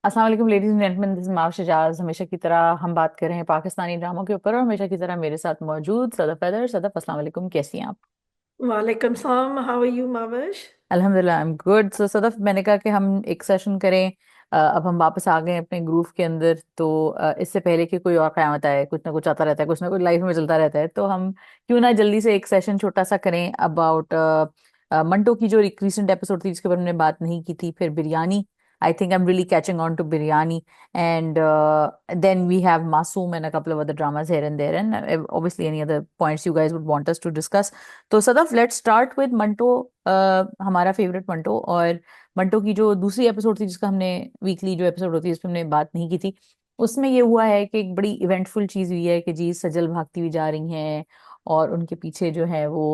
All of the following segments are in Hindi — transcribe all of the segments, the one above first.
अस्सलाम वालेकुम ladies and gentleman, this is माव शजाज। हमेशा की तरह हम बात कर रहे हैं पाकिस्तानी ड्रामों के ऊपर, और हमेशा की तरह मेरे साथ मौजूद सदफ हैदर। सदफ, अस्सलाम वालेकुम, कैसी हैं आप? वालेकुम सलाम। How are you Mavish? अल्हम्दुलिल्लाह, आई एम गुड। सो सदफ, मैंने कहा कि हम एक सेशन करें। अब हम वापस आ गए हैं अपने ग्रुप के अंदर, तो इससे पहले कि कोई और क़यामत आए, कुछ ना कुछ आता रहता है, कुछ ना कुछ लाइफ में चलता रहता है, तो हम क्यों ना जल्दी से एक सेशन छोटा सा करें अबाउट मंटो की जो रिसेंट एपिसोड थी जिसके बारे में हमने बात नहीं की थी, फिर biryani. I think I am really catching on to biryani, and then we have Masoom and a couple of other dramas here and there, and obviously any other points you guys would want us to discuss. तो Sadaf, let's start with Manto. हमारा फेवरेट मंटो, और मंटो की जो दूसरी एपिसोड थी जिसका हमने वीकली जो एपिसोड होती है जिस पर हमने बात नहीं की थी, उसमें ये हुआ है कि एक बड़ी इवेंटफुल चीज हुई है कि जी सजल भागती हुई जा रही हैं, और उनके पीछे जो है वो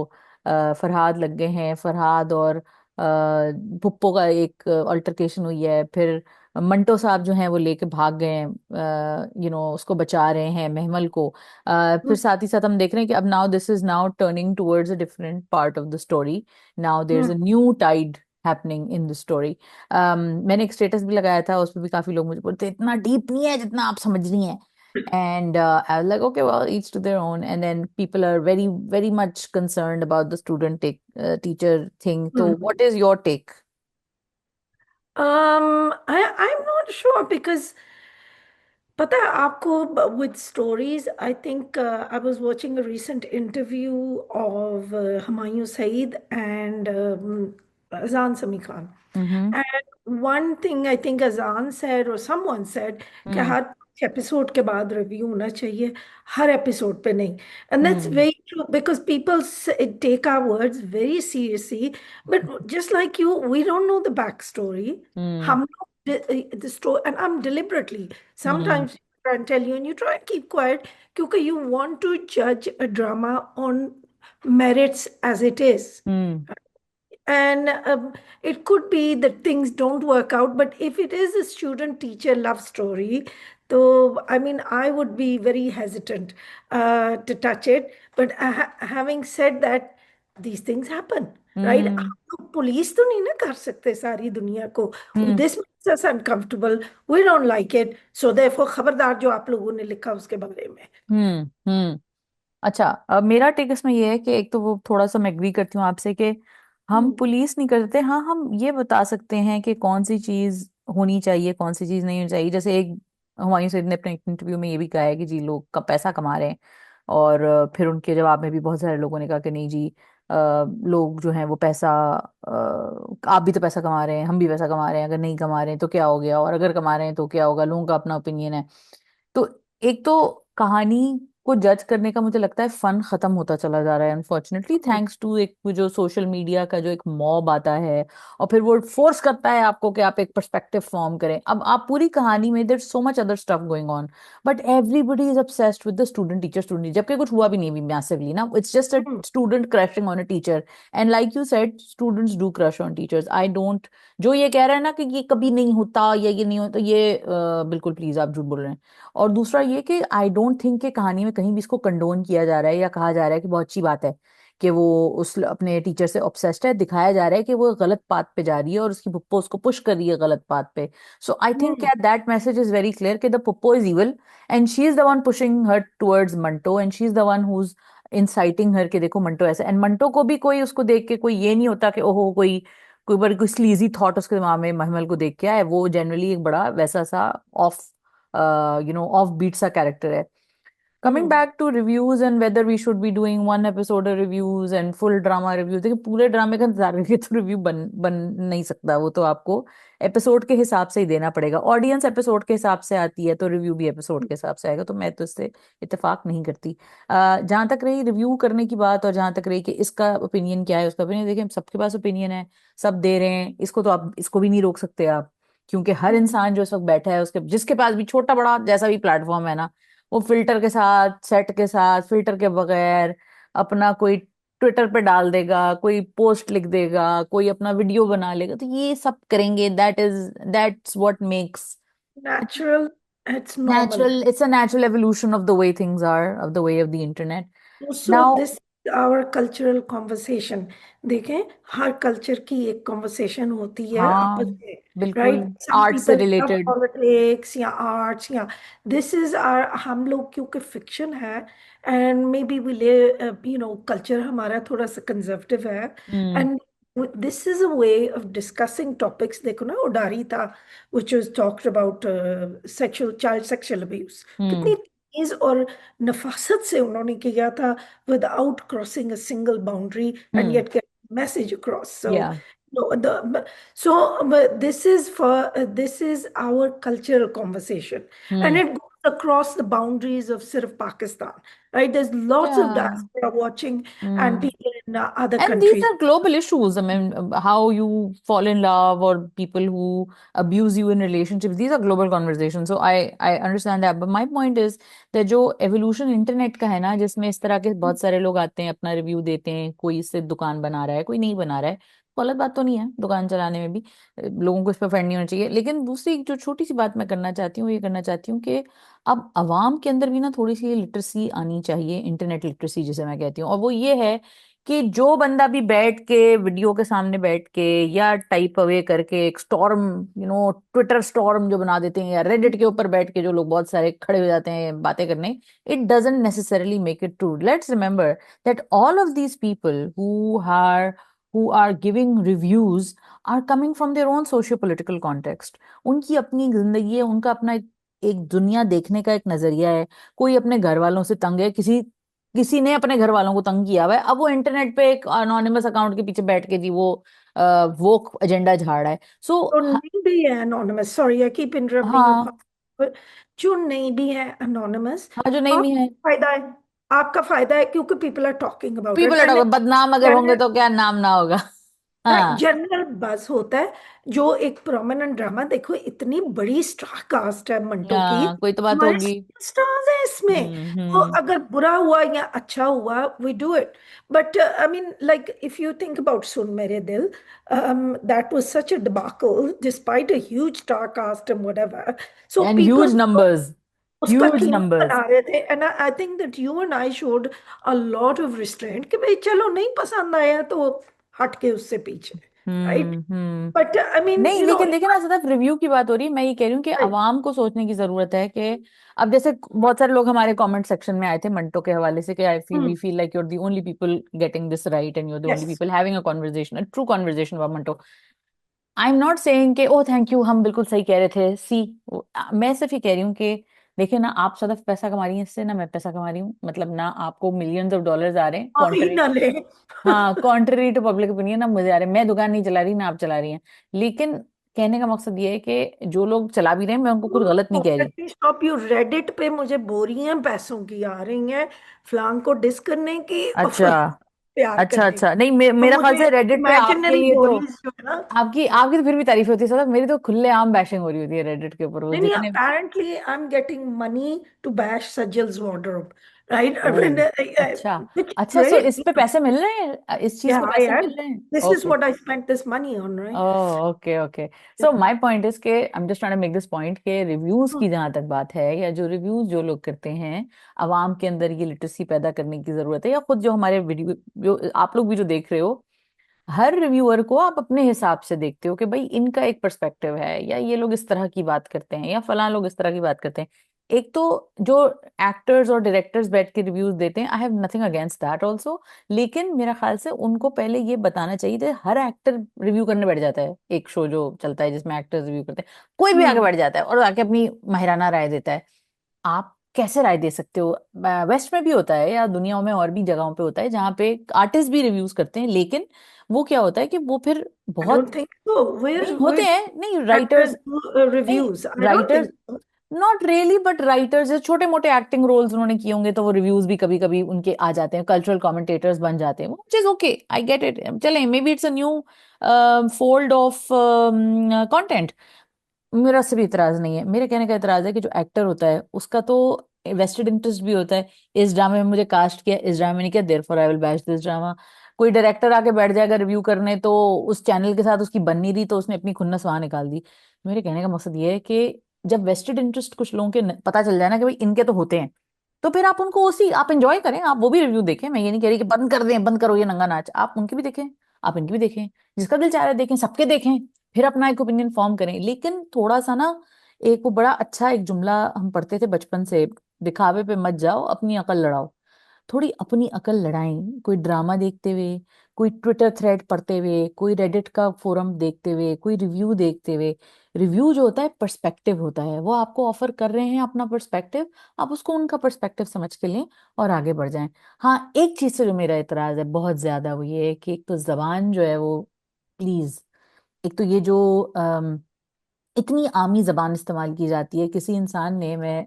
फरहाद लग गए हैं। फरहाद और पुप्पो का एक अल्टरकेशन हुई है। फिर मंटो साहब जो हैं वो लेके भाग गए हैं, उसको बचा रहे हैं, महमल को। फिर साथ ही साथ हम देख रहे हैं कि अब now this is now turning towards a different part of the story. Now there is a new tide happening in the story. मैंने एक स्टेटस भी लगाया था, उस पर भी काफी लोग मुझे बोलते हैं इतना डीप नहीं है जितना आप समझ रही हैं। And I was like, okay, well, each to their own. And then people are very, very much concerned about the teacher thing. So, what is your take? I'm not sure because पता है आपको with stories I think I was watching a recent interview of Humayun Saeed and Azan Sami Khan. Mm-hmm. And one thing I think Azan said or someone said कि Mm, हर एपिसोड के बाद रिव्यू होना चाहिए, हर एपिसोड पे नहीं. And that's mm, very true because people take our words very seriously. But just like you, we don't know the backstory. mm, हम लोग the story, and I'm deliberately mm, sometimes try and tell you, and you try and keep quiet because you want to judge a drama on merits as it is. mm, And it could be that things don't work out, but if it is a student teacher love story, so I mean, I would be very hesitant to touch it. But having said that, these things happen, right? mm, हम लोग पुलिस तो नहीं ना कर सकते सारी दुनिया को. mm, This makes us uncomfortable. We don't like it. So therefore, खबरदार जो आप लोगों ने लिखा उसके बारे में. हम्म। अच्छा, अब मेरा टेक इसमें ये है कि एक तो वो थोड़ा सा मैं एग्री करती हूँ आपसे कि हम हम्म. पुलिस नहीं करते। हाँ, हम ये बता सकते हैं कि कौन सी चीज होनी चाहिए, कौन सी चीज नहीं होनी चाहिए। जैसे एक हुमायूं सईद ने अपने इंटरव्यू में ये भी कहा है कि जी लोग का पैसा कमा रहे हैं, और फिर उनके जवाब में भी बहुत सारे लोगों ने कहा कि नहीं जी, लोग जो हैं वो पैसा, आप भी तो पैसा कमा रहे हैं, हम भी पैसा कमा रहे हैं, अगर नहीं कमा रहे हैं तो क्या हो गया, और अगर कमा रहे हैं तो क्या होगा, लोगों का अपना ओपिनियन है। तो एक तो कहानी को जज करने का मुझे लगता है फन खत्म होता चला जा रहा है, अनफॉर्चुनेटली, थैंक्स टू एक जो सोशल मीडिया का जो एक मॉब आता है, और फिर वो फोर्स करता है आपको कि आप एक पर्सपेक्टिव फॉर्म करें। अब आप पूरी कहानी में there so much other stuff going on, but everybody is obsessed with the student, जबकि कुछ हुआ भी नहीं, भी मैसिवली ना, it's just a student crushing on a teacher. And like you said, students do crush on teachers. I don't, जो ये कह रहा है ना कि ये कभी नहीं होता या ये नहीं होता, ये बिल्कुल प्लीज आप झूठ बोल रहे हैं। और दूसरा ये कि आई डोंट थिंक कि कहानी में कहीं भी इसको कंडोन किया जा रहा है या कहा जा रहा है कि बहुत अच्छी बात है कि वो उस अपने टीचर से ऑब्सेस्ड है। दिखाया जा रहा है कि वो गलत पाथ पे जा रही है और उसकी पुप्पो उसको पुश कर रही है गलत पाथ पे। So I think that message is very clear कि the Puppo is evil, and she is the one pushing her towards Manto, and she is the one who is inciting her कि देखो मंटो ऐसे। एंड मंटो को भी कोई उसको देख के कोई ये नहीं होता कि ओहो कोई कोई बार कोई स्लीजी थॉट उसके दिमाग में महमल को देख के आए। वो जनरली एक बड़ा वैसा सा ऑफ ऑफ बीट सा कैरेक्टर है। Coming Hmm. back to reviews and whether we should be doing one episode of reviews and full drama reviews, देखिए पूरे ड्रामे का इंतजार करके तो रिव्यू बन नहीं सकता। वो तो आपको एपिसोड के हिसाब से ही देना पड़ेगा। ऑडियंस एपिसोड के हिसाब से आती है तो रिव्यू भी एपिसोड के हिसाब से आएगा, तो मैं तो इससे इत्तेफाक नहीं करती। जहां तक रही रिव्यू करने की बात, और जहां तक रही कि इसका ओपिनियन क्या है, उसका ओपिनियन देखिए सबके पास ओपिनियन है, सब दे रहे हैं इसको, तो आप इसको भी नहीं रोक सकते आप, क्योंकि हर इंसान जो इस वक्त बैठा है उसके जिसके पास भी छोटा बड़ा जैसा भी प्लेटफॉर्म है ना, वो फिल्टर के साथ, सेट के साथ, फिल्टर के बगैर अपना कोई ट्विटर पे डाल देगा, कोई पोस्ट लिख देगा, कोई अपना वीडियो बना लेगा, तो ये सब करेंगे। That's what makes Natural, it's normal. natural, it's a natural evolution of the way things are, of the way of the internet So now. this. Our cultural conversation. देखें, हर कल्चर की एक कॉन्वर्सेशन होती है आपस हाँ में, बिल्कुल। राइट? सम आर्ट से पीपल लव रिलेटेड। पॉलिटिक्स या आर्ट्स या दिस इज आर, हम लोग क्योंकि फिक्शन है एंड मे बी वी ले, कल्चर हमारा थोड़ा सा कंजर्वेटिव है, hmm. And this is a way of discussing topics. देखो ना, उडारी था which was talked about sexual, child sexual abuse, hmm. कितनी तेज और नफासत से उन्होंने किया था, without crossing a single boundary, and hmm. yet get message across. So या। no, but this is for this is our cultural conversation, and hmm. it goes across the boundaries of sirf Pakistan, right? There's lots of या। diaspora watching and hmm. people in other And these countries. are global issues. I mean, how you fall in love or people who abuse you in relationships, these are global conversations. So I understand that. But my point is that जो evolution internet का है ना, जिसमें इस तरह के बहुत सारे लोग आते हैं, अपना रिव्यू देते हैं, कोई इससे दुकान बना रहा है, कोई नहीं बना रहा है, गलत बात तो नहीं है दुकान चलाने में भी। लोगों को इस पर ऑफेंड नहीं होना चाहिए। लेकिन दूसरी जो छोटी सी बात मैं करना चाहती हूँ, ये करना चाहती हूँ कि अब अवाम के अंदर भी ना थोड़ी सी लिटरेसी आनी चाहिए, इंटरनेट लिटरेसी जिसे मैं कहती हूँ। और वो ये है कि जो बंदा भी बैठ के वीडियो के सामने बैठ के या टाइप अवे करके एक स्टॉर्म, ट्विटर स्टॉर्म जो बना देते हैं, या रेडिट के ऊपर बैठ के जो लोग बहुत सारे खड़े हो जाते हैं बातें करने, it doesn't necessarily make it true. Let's remember that all of these people who are giving reviews are coming from their own socio political context. उनकी अपनी जिंदगी है, उनका अपना एक दुनिया देखने का एक नजरिया है। कोई अपने घर वालों से तंग है, किसी किसी ने अपने घर वालों को तंग किया हुआ है, अब वो इंटरनेट पे एक अनोनिमस अकाउंट के पीछे बैठ के जी वो एजेंडा झाड़ रहा है। सो तो नहीं भी है anonymous, sorry I keep interrupting you, हाँ। जो नहीं भी है anonymous, हाँ जो नहीं भी है, आपका फायदा है, आपका फायदा है, क्योंकि people are talking about it, people and Attock बदनाम अगर होंगे तो क्या नाम ना होगा। हाँ। जनरल बस होता है। जो एक प्रोमिनेंट ड्रामा, देखो इतनी बड़ी स्टार कास्ट है मंटो की, हाँ कोई तो बात हमारे होगी। स्टार्स हैं इसमें, तो हम्म। अगर बुरा हुआ या अच्छा हुआ we do it. But I mean like if you think about Sun Mere Dil, that was such a debacle despite a huge star cast and whatever, so and people huge numbers. उसका ह्यूज कीमत नंबर्स। बना रहे थे, and I think that you and I showed a lot of restraint कि भाई चलो नहीं पसंद आया तो हट के उससे पीछे, right? Hmm. But I mean नहीं लेकिन देखिए ना, सिर्फ रिव्यू की बात हो रही है, मैं ये कह रही हूँ कि अवाम को सोचने की जरूरत है कि अब जैसे बहुत सारे लोग हमारे कमेंट सेक्शन में आए थे मंटो के हवाले से कि I feel we feel like you are the only people getting this right and you are the only yes, people having a conversation, a true conversation about Manto. I am not saying कि ओह थैंक यू हम बिल्कुल सही कह रहे थे सी। मैं सिर्फ ये कह रही हूँ कि देखिए ना, आप सदफ पैसा कमा रही हैं इससे, ना मैं पैसा कमा रही हूँ, मतलब ना आपको मिलियंस ऑफ डॉलर्स आ रहे हैं आप ही कॉन्ट्री। ना ले। हाँ कॉन्ट्री टू पब्लिक ओपिनियन, ना मुझे आ रहे हैं, मैं दुकान नहीं चला रही ना आप चला रही हैं। लेकिन कहने का मकसद ये है कि जो लोग चला भी रहे हैं, मैं उनको कुछ गलत नहीं कह रही। स्टॉप यू, रेडिट पे मुझे बोरियां पैसों की आ रही हैं, फलांग को डिस करने की और अच्छा। प्यार अच्छा करने अच्छा, की। नहीं तो मेरा ख्याल मुझे से रेडिट पे आपके इमेजिनरी लिए तो बोरीज जो है ना, आपकी आपकी तो फिर भी तारीफ होती है सर, मेरी तो खुले आम बैशिंग हो रही होती है रेडिट के ऊपर, वो नहीं नहीं, जितने। apparently I'm getting money to bash Sajjal's wardrobe, right? I O mean, अच्छा। which अच्छा सो great, इस पे पैसे मिल रहे हैं, इस चीज yeah, पे I पैसे am. मिल रहे हैं। This is okay. what I spent this money on, right? Oh okay okay. Yeah. So my point is के I am just trying to make this point के रिव्यूज Hmm. की जहां तक बात है, या जो रिव्यूज जो लोग करते हैं, अवाम के अंदर ये लिटरेसी पैदा करने की जरूरत है। या खुद जो हमारे वीडियो जो आप लोग भी जो देख रहे हो, हर रिव्यूअर को आप अपने हिसाब से देखते हो कि भाई इनका एक पर्सपेक्टिव है, या ये लोग इस तरह की बात करते हैं, या फलां लोग इस तरह की बात करते हैं। एक तो जो एक्टर्स और डायरेक्टर्स बैठ के रिव्यूज देते हैं, I have nothing against that also. लेकिन मेरा ख्याल से उनको पहले ये बताना चाहिए कि हर एक्टर रिव्यू करने बैठ जाता है, एक शो जो चलता है जिसमें एक्टर्स रिव्यू करते हैं, कोई भी आगे Hmm. बढ़ जाता है और आके अपनी माहिराना राय देता है। आप कैसे राय दे सकते हो? वेस्ट में भी होता है या दुनिया में और भी जगहों पे होता है जहाँ पे आर्टिस्ट भी रिव्यूज करते हैं, लेकिन वो क्या होता है कि वो फिर I बहुत don't think so. नहीं Where होते do हैं, नहीं actors राइटर्स, do नहीं reviews? I don't writers think so. Not really, but writers जो छोटे मोटे एक्टिंग रोल्स उन्होंने किए होंगे तो वो रिव्यूज भी कभी कभी उनके आ जाते हैं, कल्चरल कमेंटेटर्स बन जाते हैं, वो चीज ओके, आई गेट इट, चले may be it's a new fold of content. मेरा से भी इतराज नहीं है, मेरे कहने का इतराज है कि जो एक्टर होता है उसका तो वेस्टेड इंटरेस्ट भी होता है। इस ड्रामे में मुझे कास्ट किया, इस ड्रामे में नहीं किया, therefore I will bash this drama. कोई डायरेक्टर आके बैठ जाएगा रिव्यू करने, तो उस चैनल के साथ उसकी बन नहीं रही तो उसने अपनी खुन्नस वहां निकाल दी। मेरे कहने का मकसद ये है कि जब वेस्टेड इंटरेस्ट कुछ लोगों के पता चल जाए ना कि भाई इनके तो होते हैं, तो फिर आप उनको उसी, आप एंजॉय करें, आप वो भी रिव्यू देखें। मैं ये नहीं कह रही कि बंद कर दें, बंद करो ये नंगा नाच, आप उनकी भी देखें, आप इनकी भी देखें, जिसका दिल चाह रहा है देखें, सबके देखें, फिर अपना एक ओपिनियन फॉर्म करें। लेकिन थोड़ा सा ना, एक वो बड़ा अच्छा एक जुमला हम पढ़ते थे बचपन से, दिखावे पे मत जाओ, अपनी अकल लड़ाओ। थोड़ी अपनी अकल लड़ाएं, कोई ड्रामा देखते हुए, कोई ट्विटर थ्रेड पढ़ते हुए, कोई रेडिट का फोरम देखते हुए, कोई रिव्यू देखते हुए। रिव्यू जो होता है पर्सपेक्टिव होता है, वो आपको ऑफर कर रहे हैं अपना पर्सपेक्टिव, आप उसको उनका पर्सपेक्टिव समझ के लें और आगे बढ़ जाएं। हाँ, एक चीज से जो मेरा एतराज है बहुत ज्यादा, वो ये है कि एक तो जबान जो है वो, प्लीज, एक तो ये जो इतनी आमी जबान इस्तेमाल की जाती है किसी इंसान ने, मैं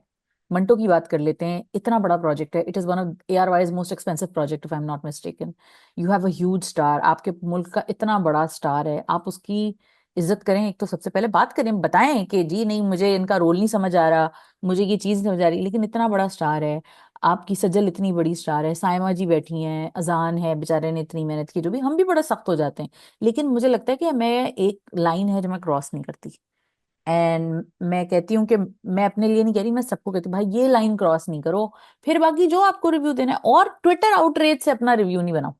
मंटो की बात कर लेते हैं, इतना बड़ा प्रोजेक्ट है, it is one of ARY's most expensive project if I am not mistaken. You have a huge star, आपके मुल्क का इतना बड़ा स्टार है, आप उसकी इज्जत करें। एक तो सबसे पहले बात करें, बताएं कि जी नहीं, मुझे इनका रोल नहीं समझ आ रहा, मुझे ये चीज नहीं समझ आ रही, लेकिन इतना बड़ा स्टार है, आपकी सजल इतनी बड़ी स्टार है, साइमा जी बैठी हैं, अजान है, बेचारे ने इतनी मेहनत की, जो भी, हम भी बड़ा सख्त हो जाते हैं। लेकिन मुझे लगता है कि मैं, एक लाइन है जो मैं क्रॉस नहीं करती, एंड मैं कहती हूँ कि मैं अपने लिए नहीं कह रही, मैं सबको कहती हूँ भाई ये लाइन क्रॉस नहीं करो। फिर बाकी जो आपको रिव्यू देना है, और ट्विटर आउटरीच से अपना रिव्यू नहीं बनाओ,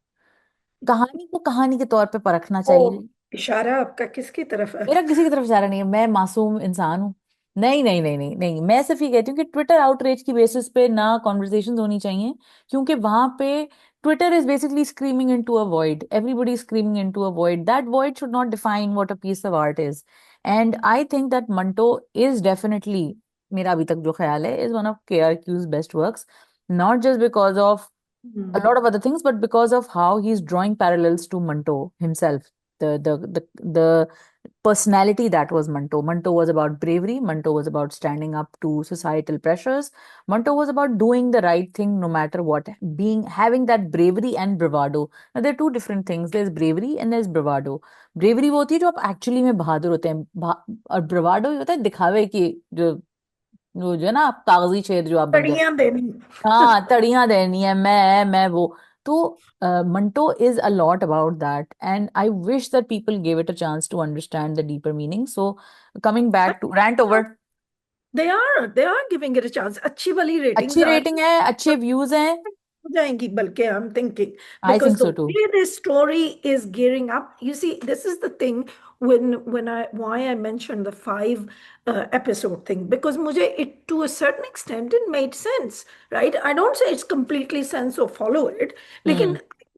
कहानी को कहानी के तौर पे परखना ओ, चाहिए। इशारा आपका किसकी तरफ है? मेरा किसी की तरफ इशारा नहीं है, मैं मासूम इंसान हूँ। नहीं नहीं नहीं नहीं नहीं, मैं सिर्फ ये कहती हूँ कि ट्विटर आउटरीच की बेसिस पे ना कॉन्वर्जेशन होनी चाहिए, क्योंकि वहां पे Twitter is basically screaming into a void, everybody screaming into a void, that void should not define what a piece of art is. And I think that Manto is definitely, मेरा अभी तक जो ख्याल है, is one of KRQ's best works, not just because of a hmm. lot of other things, but because of how he's drawing parallels to Manto himself. The personality that was Manto. Manto was about bravery. Manto was about standing up to societal pressures. Manto was about doing the right thing no matter what. Being having that bravery and bravado. Now there are two different things. There's bravery and there's bravado. Bravery वो होती है जो आप एक्चुअली में बहादुर होते हैं, और ब्रवाडो ये होता है दिखावे की, जो वो जो है ना, आप कागजी शेर जो आप बन जाते। तड़ियां देनी। हाँ, तड़ियां देनी है, मैं वो। तो Manto is a lot about that, and I wish that people give it a chance to understand the deeper meaning. So coming back to rant over, they are giving it a chance, अच्छी वाली रेटिंग्स अच्छी आ रेटिंग रही है, अच्छे व्यूज हैं। हो जाएंगी, बल्कि I am thinking, I because think the so too. way this story is gearing up, you see, this is the thing, when I why I mentioned the five episode thing, because मुझे it to a certain extent it made sense, right? I don't say it's completely sense or follow it, हम्म लेकिन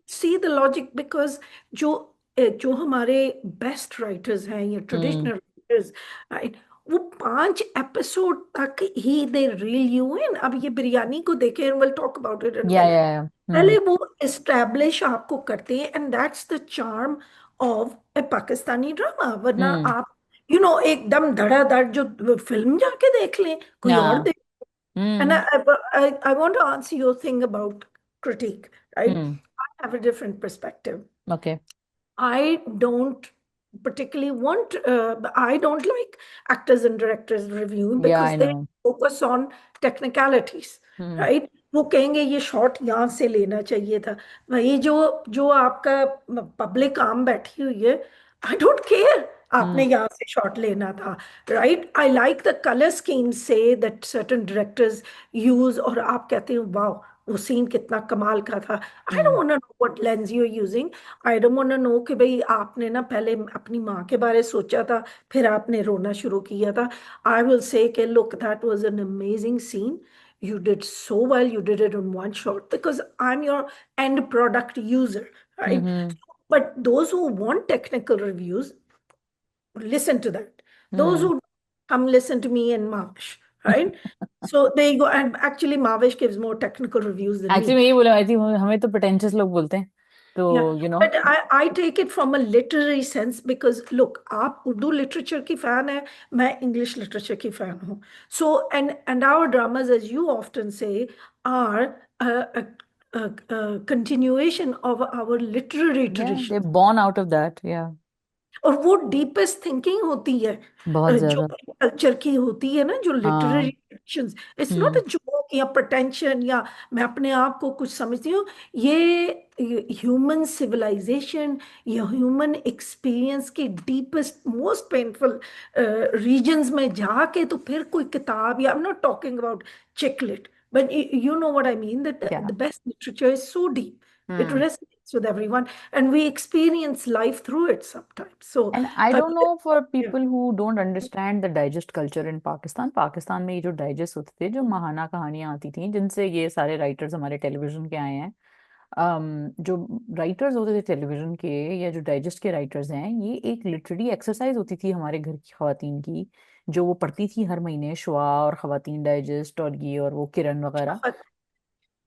see the logic, because जो जो हमारे बेस्ट राइटर्स हैं या हम्म। ट्रेडिशनल राइटर्स, राइट, वो 5 एपिसोड तक ही दे रील यू इन। अब ये बिरयानी को देखें, will talk about it in minute, या पहले वो एस्टेब्लिश आपको करते हैं, and that's the charm of A Pakistani drama. वरना हम्म। आप एकदम धड़ाधड़ जो फिल्म जाके देख लें, कोई और हाँ। देख। And hmm I want to answer your thing about critique, right? Hmm. I have a different perspective. Okay. I don't particularly want, I don't like actors and directors reviewing या because I know. they focus on technicalities, hmm right? वो कहेंगे ये शॉट यहाँ से लेना चाहिए था। वही जो जो आपका पब्लिक आम बैठी हुई है, आई डोंट केयर आपने हम्म यहाँ से शॉट लेना था, right? I like the colour scheme say that certain directors use, और आप कहते हो वाह, वो सीन कितना कमाल का था। I don't hmm want to know what lens you are using. I don't want to know कि भाई आपने ना पहले अपनी माँ के बारे सोचा था, फिर आपने रोना शुरू किया था। आई विल से कि look, that was an amazing scene, you did so well, you did it in one shot, because I'm your end product user, right? Hmm But those who want technical reviews, listen to that. Those hmm. who come, listen to me and Mavish, right? So there you go. And actually Mavish gives more technical reviews than actually me. मैं यही बोला, आई थिंक हमें तो pretentious लोग बोलते हैं, Yeah, तो but I take it from a literary sense, because look, आप उर्दू लिटरेचर की फैन है, मैं इंग्लिश लिटरेचर की फैन हूँ। So and our dramas, as you often say, are a continuation of our literary या दे tradition, born out of that, या और वो डीपेस्ट थिंकिंग होती है, बहुत जो ज्यादा। कल्चर की होती है ना, जो लिटरेरी हाँ। Actions. It's not a hmm joke या प्रटेंशन, या मैं अपने आप को कुछ समझती हूँ। ये ह्यूमन सिविलाइजेशन या ह्यूमन एक्सपीरियंस की डीपेस्ट मोस्ट पेनफुल रीजन्स में जाके, तो फिर कोई किताब, या आई am not talking about chick lit, But you know what I mean, that क्या? the best literature is so deep. It hmm. resonates with everyone, and we experience life through it sometimes. So, and I uh, don't know for yeah. People who don't understand the digest culture in Pakistan, Pakistan में ये जो डाइजेस्ट होते थे, जो महाना कहानियां आती थी जिनसे ये सारे राइटर्स हमारे टेलीविजन के आए हैं, जो राइटर्स होते थे टेलीविजन के या जो डाइजेस्ट के राइटर्स हैं, ये एक लिटरेरी एक्सरसाइज होती थी हमारे घर की खवातीन की, जो वो पढ़ती थी हर महीने, शुआ और खवातीन डाइजेस्ट और ये और वो किरण वगैरह.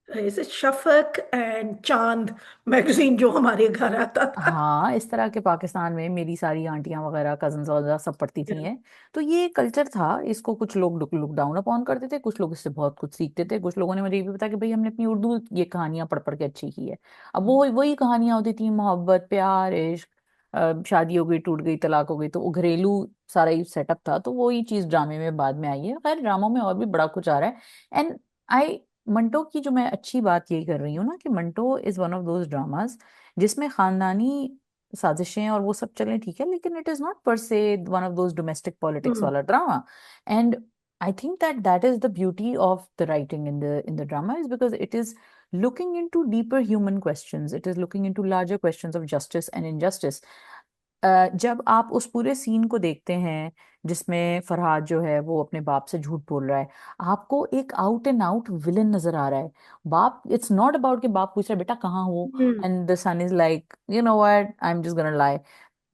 Shafaq, is it Shafaq and Chand magazine जो हमारे घर आता था? हाँ, इस तरह के पाकिस्तान में मेरी सारी आंटियां वगैरह कजन्स वगैरह सब पढ़ती थी हैं. तो ये कल्चर था, इसको कुछ लोग लुक डाउन अपॉन करते थे, कुछ लोग इससे बहुत कुछ सीखते थे, कुछ लोगों ने मुझे ये भी बताया कि भाई हमने अपनी उर्दू ये कहानियां पढ़ पढ़ के अच्छी की है. अब वो वही कहानियां होती थी, मोहब्बत, प्यार, इश्क, शादी हो गई, टूट गई, तलाक हो गई, तो वो घरेलू सारा ही सेटअप था. तो वही चीज ड्रामे में बाद में आई है. खैर, ड्रामों में और भी बड़ा कुछ आ रहा है. एंड आई मंटो की जो मैं अच्छी बात यही कर रही हूँ ना, कि Manto is one of those dramas जिसमें खानदानी साजिशें और वो सब चलें, ठीक है, लेकिन इट इज नॉट पर से one of those domestic politics Hmm. वाला drama. And I think that that is the beauty of the writing in the drama, is because it is looking into deeper human questions. It is looking into larger questions of justice and injustice. जब आप उस पूरे सीन को देखते हैं जिसमें फरहाद जो है वो अपने बाप से झूठ बोल रहा है, आपको एक आउट एंड आउट विलन नजर आ रहा है. बाप, इट्स नॉट अबाउट कि बाप पूछ रहा है बेटा कहाँ हो, Hmm. And the son is like, you know what, I am just gonna lie.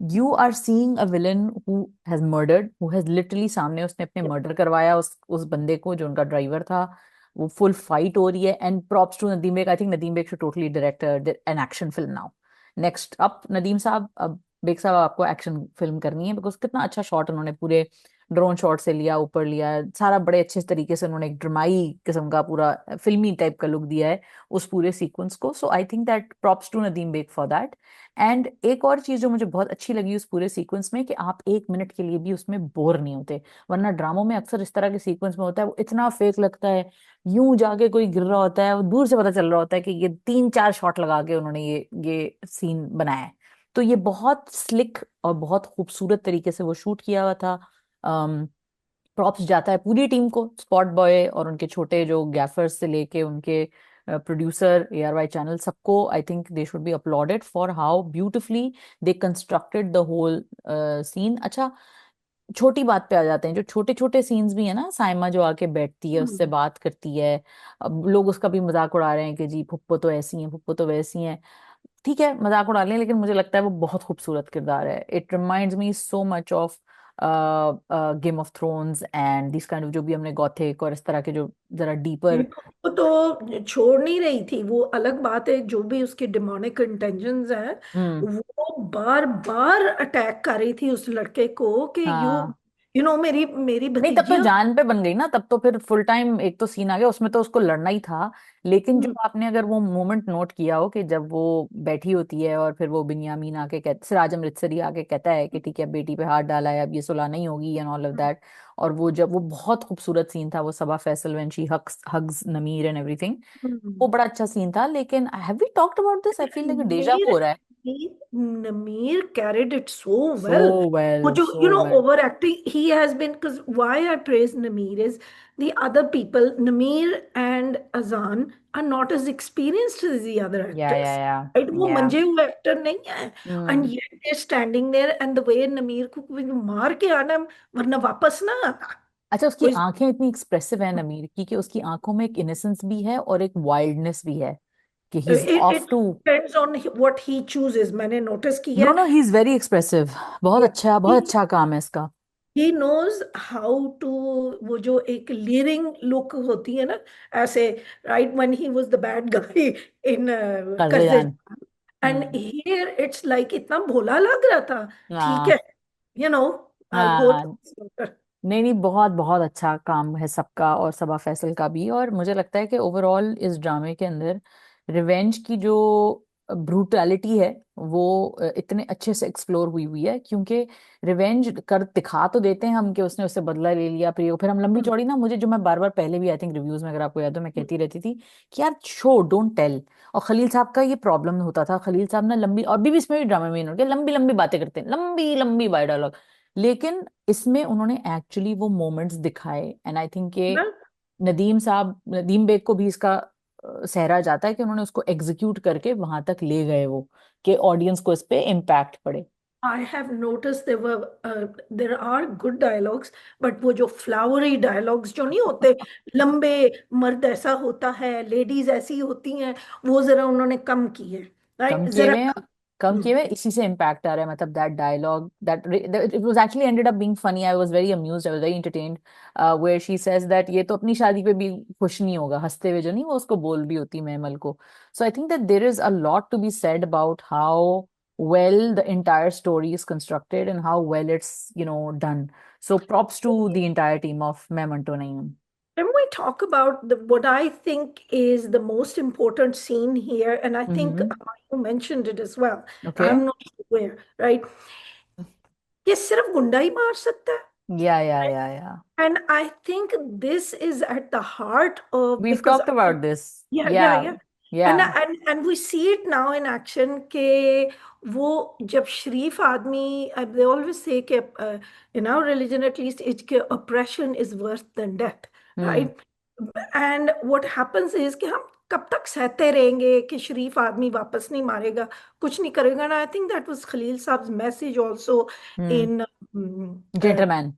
You are seeing a villain who has murdered, who has literally सामने उसने अपने Yeah. मर्डर करवाया उस बंदे को जो उनका ड्राइवर था. वो फुल फाइट हो रही है. And props to Nadeem Baig, I think Nadeem Baig should totally direct an action film now. Next up Nadeem sahab, अब बेग साहब आपको एक्शन फिल्म करनी है, बिकॉज कितना अच्छा शॉट उन्होंने पूरे ड्रोन शॉट से लिया, ऊपर लिया, सारा बड़े अच्छे तरीके से उन्होंने एक ड्रामाई किस्म का पूरा फिल्मी टाइप का लुक दिया है उस पूरे सीक्वेंस को. So I think that props to Nadeem Baig for that. And एक और चीज जो मुझे बहुत अच्छी लगी उस पूरे सीक्वेंस में, कि आप एक मिनट के लिए भी उसमें बोर नहीं होते. वरना ड्रामों में अक्सर इस तरह के सीक्वेंस में होता है, वो इतना फेक लगता है, यूं जाके कोई गिर रहा होता है, वो दूर से पता चल रहा होता है कि ये 3 4 शॉट लगा के उन्होंने ये सीन बनाया है. तो ये बहुत स्लिक और बहुत खूबसूरत तरीके से वो शूट किया हुआ था. प्रॉप्स जाता है पूरी टीम को, स्पॉट बॉय और उनके छोटे जो गैफर्स से लेके उनके प्रोड्यूसर ARY चैनल सबको. I think they should be applauded for how beautifully they constructed the whole scene. अच्छा, छोटी बात पे आ जाते हैं, जो छोटे छोटे सीन्स भी है ना, साइमा जो आके बैठती है उससे Hmm. बात करती है, अब लोग उसका भी मजाक उड़ा रहे हैं कि जी फुप्पो तो ऐसी हैं, फुप्पो तो वैसी हैं. ठीक है, मजाक उड़ा लें, लेकिन मुझे लगता है वो बहुत खूबसूरत किरदार है. It reminds me so much of game of thrones and this kind of, जो भी हमने गॉथिक और इस तरह के जो जरा डीपर. वो तो छोड़ नहीं रही थी, वो अलग बात है, जो भी उसके डिमोनिक इंटेंशंस हैं, हम्म. वो बार बार अटैक कर रही थी उस लड़के को कि यू हाँ. यू नो मेरी मेरी नहीं, तब तो भतीजी। जान पे बन गई ना, तब तो फिर फुल टाइम एक तो सीन आ गया, उसमें तो उसको लड़ना ही था. लेकिन हम्म. जो आपने अगर वो मोमेंट नोट किया हो कि जब वो बैठी होती है और फिर वो बिन्यामीन आके कहते, सिराज अमृतसरी आके कहता है कि ठीक है बेटी पे हाथ डाला है, अब ये सुलह नहीं होगी एंड ऑल ऑफ दैट. और वो जब वो बहुत खूबसूरत सीन था वो, Saba Faisal when she hugs Namir and everything, वो हम्म. बड़ा अच्छा सीन था. लेकिन have we talked about this? I feel like deja Namir, हो रहा है. Namir carried it so well. सो वो वेल, जो, so well. overacting he has been, because why I praise Namir is the other people, Namir and Azan are not as experienced as the other या actors. या Right? वो या. मंजे हुए एक्टर नहीं है. And hmm. yet they're standing there, and the way Namir को मार के आना है, वरना वापस ना आना. अच्छा, उसकी कोई आंखें इतनी एक्सप्रेसिव है नमीर की, कि उसकी आंखों में एक इनोसेंस भी है और एक वाइल्डनेस भी है, कि he is of it too. depends on what he chooses. मैंने नोटिस किया नो नो, है. He is very expressive. बहुत अच्छा काम है इसका. ही नोज हाउ टू, वो जो एक लीरिंग लुक होती है ना, ऐसे, right, when he was the bad guy in कर्जे कर्जे, जान. And hmm. Here it's like इतना भोला लग रहा था. ठीक हाँ. है, यू नो, आई गो हाँ. नहीं नहीं, बहुत बहुत अच्छा काम है सबका, और सबा फैसल का भी. और मुझे लगता है कि ओवरऑल इस ड्रामे के अंदर रिवेंज की जो ब्रूटैलिटी है वो इतने अच्छे से एक्सप्लोर हुई हुई है, क्योंकि रिवेंज कर दिखा तो देते हैं हम कि उसने उससे बदला ले लिया, फिर हम लंबी चौड़ी ना, मुझे जो मैं बार बार पहले भी आई थिंक रिव्यूज में, अगर आपको याद हो, मैं कहती रहती थी कि यार शो डोंट टेल. और खलील साहब का ये प्रॉब्लम होता था, खलील साहब ना लंबी, और भी इसमें भी ड्रामे में इन्होंने लंबी लंबी बातें करते हैं, लंबी लंबी बाय डायलॉग. लेकिन इसमें उन्होंने एक्चुअली वो मोमेंट्स दिखाए, एंड आई थिंक ना, नदीम बेग को भी इसका सहरा जाता है कि उन्होंने उसको एग्जीक्यूट करके वहां तक ले गए वो, कि ऑडियंस को इस पे इम्पैक्ट पड़े। I have noticed there are good dialogues, but वो जो flowery dialogues जो नहीं होते, लंबे, मर्द ऐसा होता है, लेडीज ऐसी होती हैं, वो जरा उन्होंने कम की है, कम राइट? किए जरा हुए हैं, कम किए हुए इसी से इम्पैक्ट आ रहा है, मतलब that dialogue, that it was actually ended up being funny, I was very amused, I was very entertained, where she says that ये तो अपनी शादी पे भी खुश नहीं होगा, हंसते हुए जो नहीं वो उसको बोल रही होती महमल को। So I think that there is a lot to be said about how well the entire story is constructed and how well it's, done. So props to the entire team of Memento 9. When we talk about what I think is the most important scene here, and I think Mm-hmm. you mentioned it as well, Okay. I'm not aware, right? ये सिर्फ गुंडा ही मार सकता है। Yeah, yeah, yeah, yeah. And I think this is at the heart of, We've because talked about this. yeah, yeah, Yeah, yeah. And yeah. and we see it now in action के वो जब शरीफ आदमी, they always say कि in our religion at least it's कि oppression is worse than death, Hmm. right? And what happens is कि हम कब तक सहते रहेंगे कि शरीफ आदमी वापस नहीं मारेगा, कुछ नहीं करेगा। And I think that was Khalil Saab's message also Hmm. in Gentleman.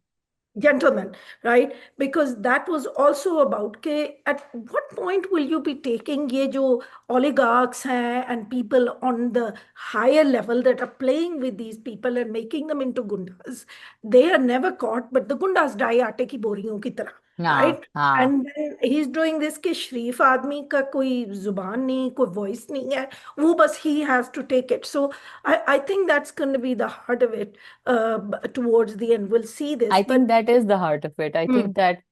gentlemen, right? Because that was also about ke at what point will you be taking ye jo oligarchs hai and people on the higher level that are playing with these people and making them into gundas. They are never caught, but the gundas die aate ki boriyon ki tarah, हाँ right? हाँ। And then he's doing this कि शरीफ आदमी का कोई जुबान नहीं, कोई वॉइस नहीं है, वो बस he has to take it. So I think that's going to be the heart of it towards the end. We'll see this, I but think that is the heart of it. I hmm, think that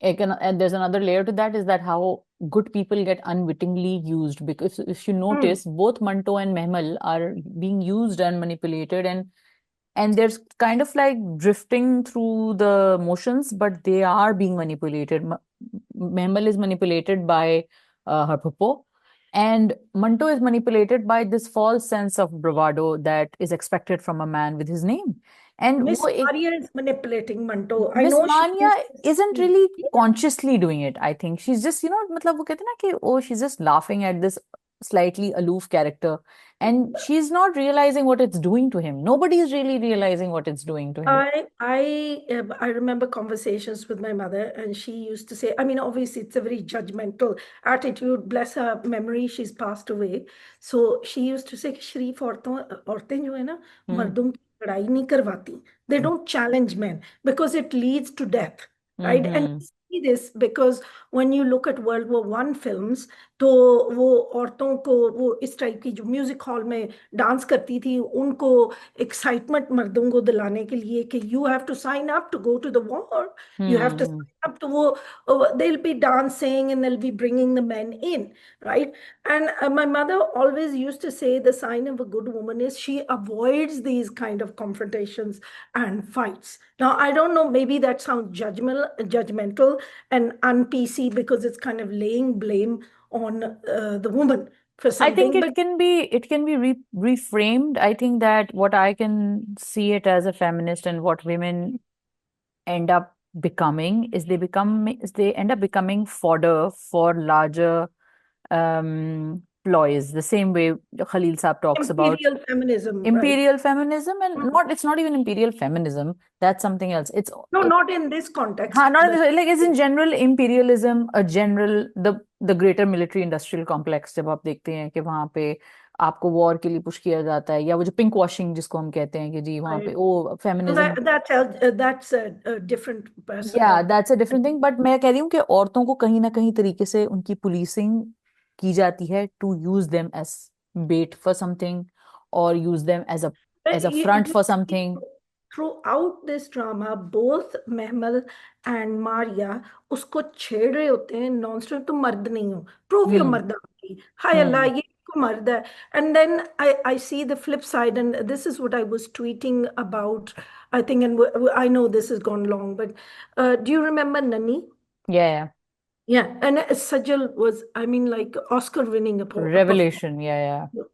and there's another layer to that, is that how good people get unwittingly used. Because if you hmm. notice, both Manto and Mehmal are being used and manipulated, and there's kind of like drifting through the motions, but they are being manipulated. Mehmal is manipulated by her popo, and Manto is manipulated by this false sense of bravado that is expected from a man with his name. And Miss वो एक Maria is manipulating Manto. I Miss know she Mania is. isn't really consciously doing it. I think she's just, मतलब वो कहते हैं ना कि oh, she's just laughing at this slightly aloof character, and she's not realizing what it's doing to him. Nobody is really realizing what it's doing to him. I remember conversations with my mother, and she used to say, I mean, obviously it's a very judgmental attitude. Bless her memory, she's passed away. So she used to say कि शरीफ औरतें जो है ना, Hmm. मर्दों की लड़ाई नहीं करवाती. They don't challenge men because it leads to death, right? And Mm-hmm. we see this because when you look at World War One films, तो वो औरतों को वो इस टाइप की जो म्यूजिक हॉल में डांस करती थी, उनको एक्साइटमेंट मर्दों को दिलाने के लिए कि you have to sign up to go to the war, you have to Hmm. Sign up to वो they'll be dancing and they'll be bringing the men in, right? And my mother always used to say the sign of a good woman is she avoids these kind of confrontations and fights. Now I don't know, maybe that sounds judgmental and un-PC because it's kind of laying blame on the woman for I think something, but it can be reframed. I think that what I can see it as a feminist, and what women end up becoming, is they end up becoming fodder for larger ploys, the same way Khalil Saab talks about imperial feminism, right? imperial feminism. And Mm. not it's not even imperial feminism, that's something else. No, It's not in this context. हाँ, not like it's in general imperialism, a general the greater military industrial complex, जब आप देखते हैं कि वहां पे आपको वॉर के लिए पुश किया जाता है, या वो जो पिंक वॉशिंग जिसको हम कहते हैं कि जी वहां पे Right. Oh Well, feminism, that's a different person. या that's a different thing, but मैं कह रही हूँ कि औरतों को कहीं ना कहीं तरीके से उनकी पुलिसिंग की जाती है, to use them as bait for something, और use them But as a front you for see, something. throughout this drama, both Mehmal and Maria उसको छेड़ रहे होते हैं नॉन स्टॉप, तुम मर्द नहीं हो, प्रूव योर हम्म मर्दानगी, हाय अल्लाह हम्म ये को मर्द है. And then I see the flip side, and this is what I was tweeting about, I think, and I know this has gone long, but do you remember Nani? या Yeah, and Sajal was, I mean, like Oscar winning a performance. Revelation, या Yeah.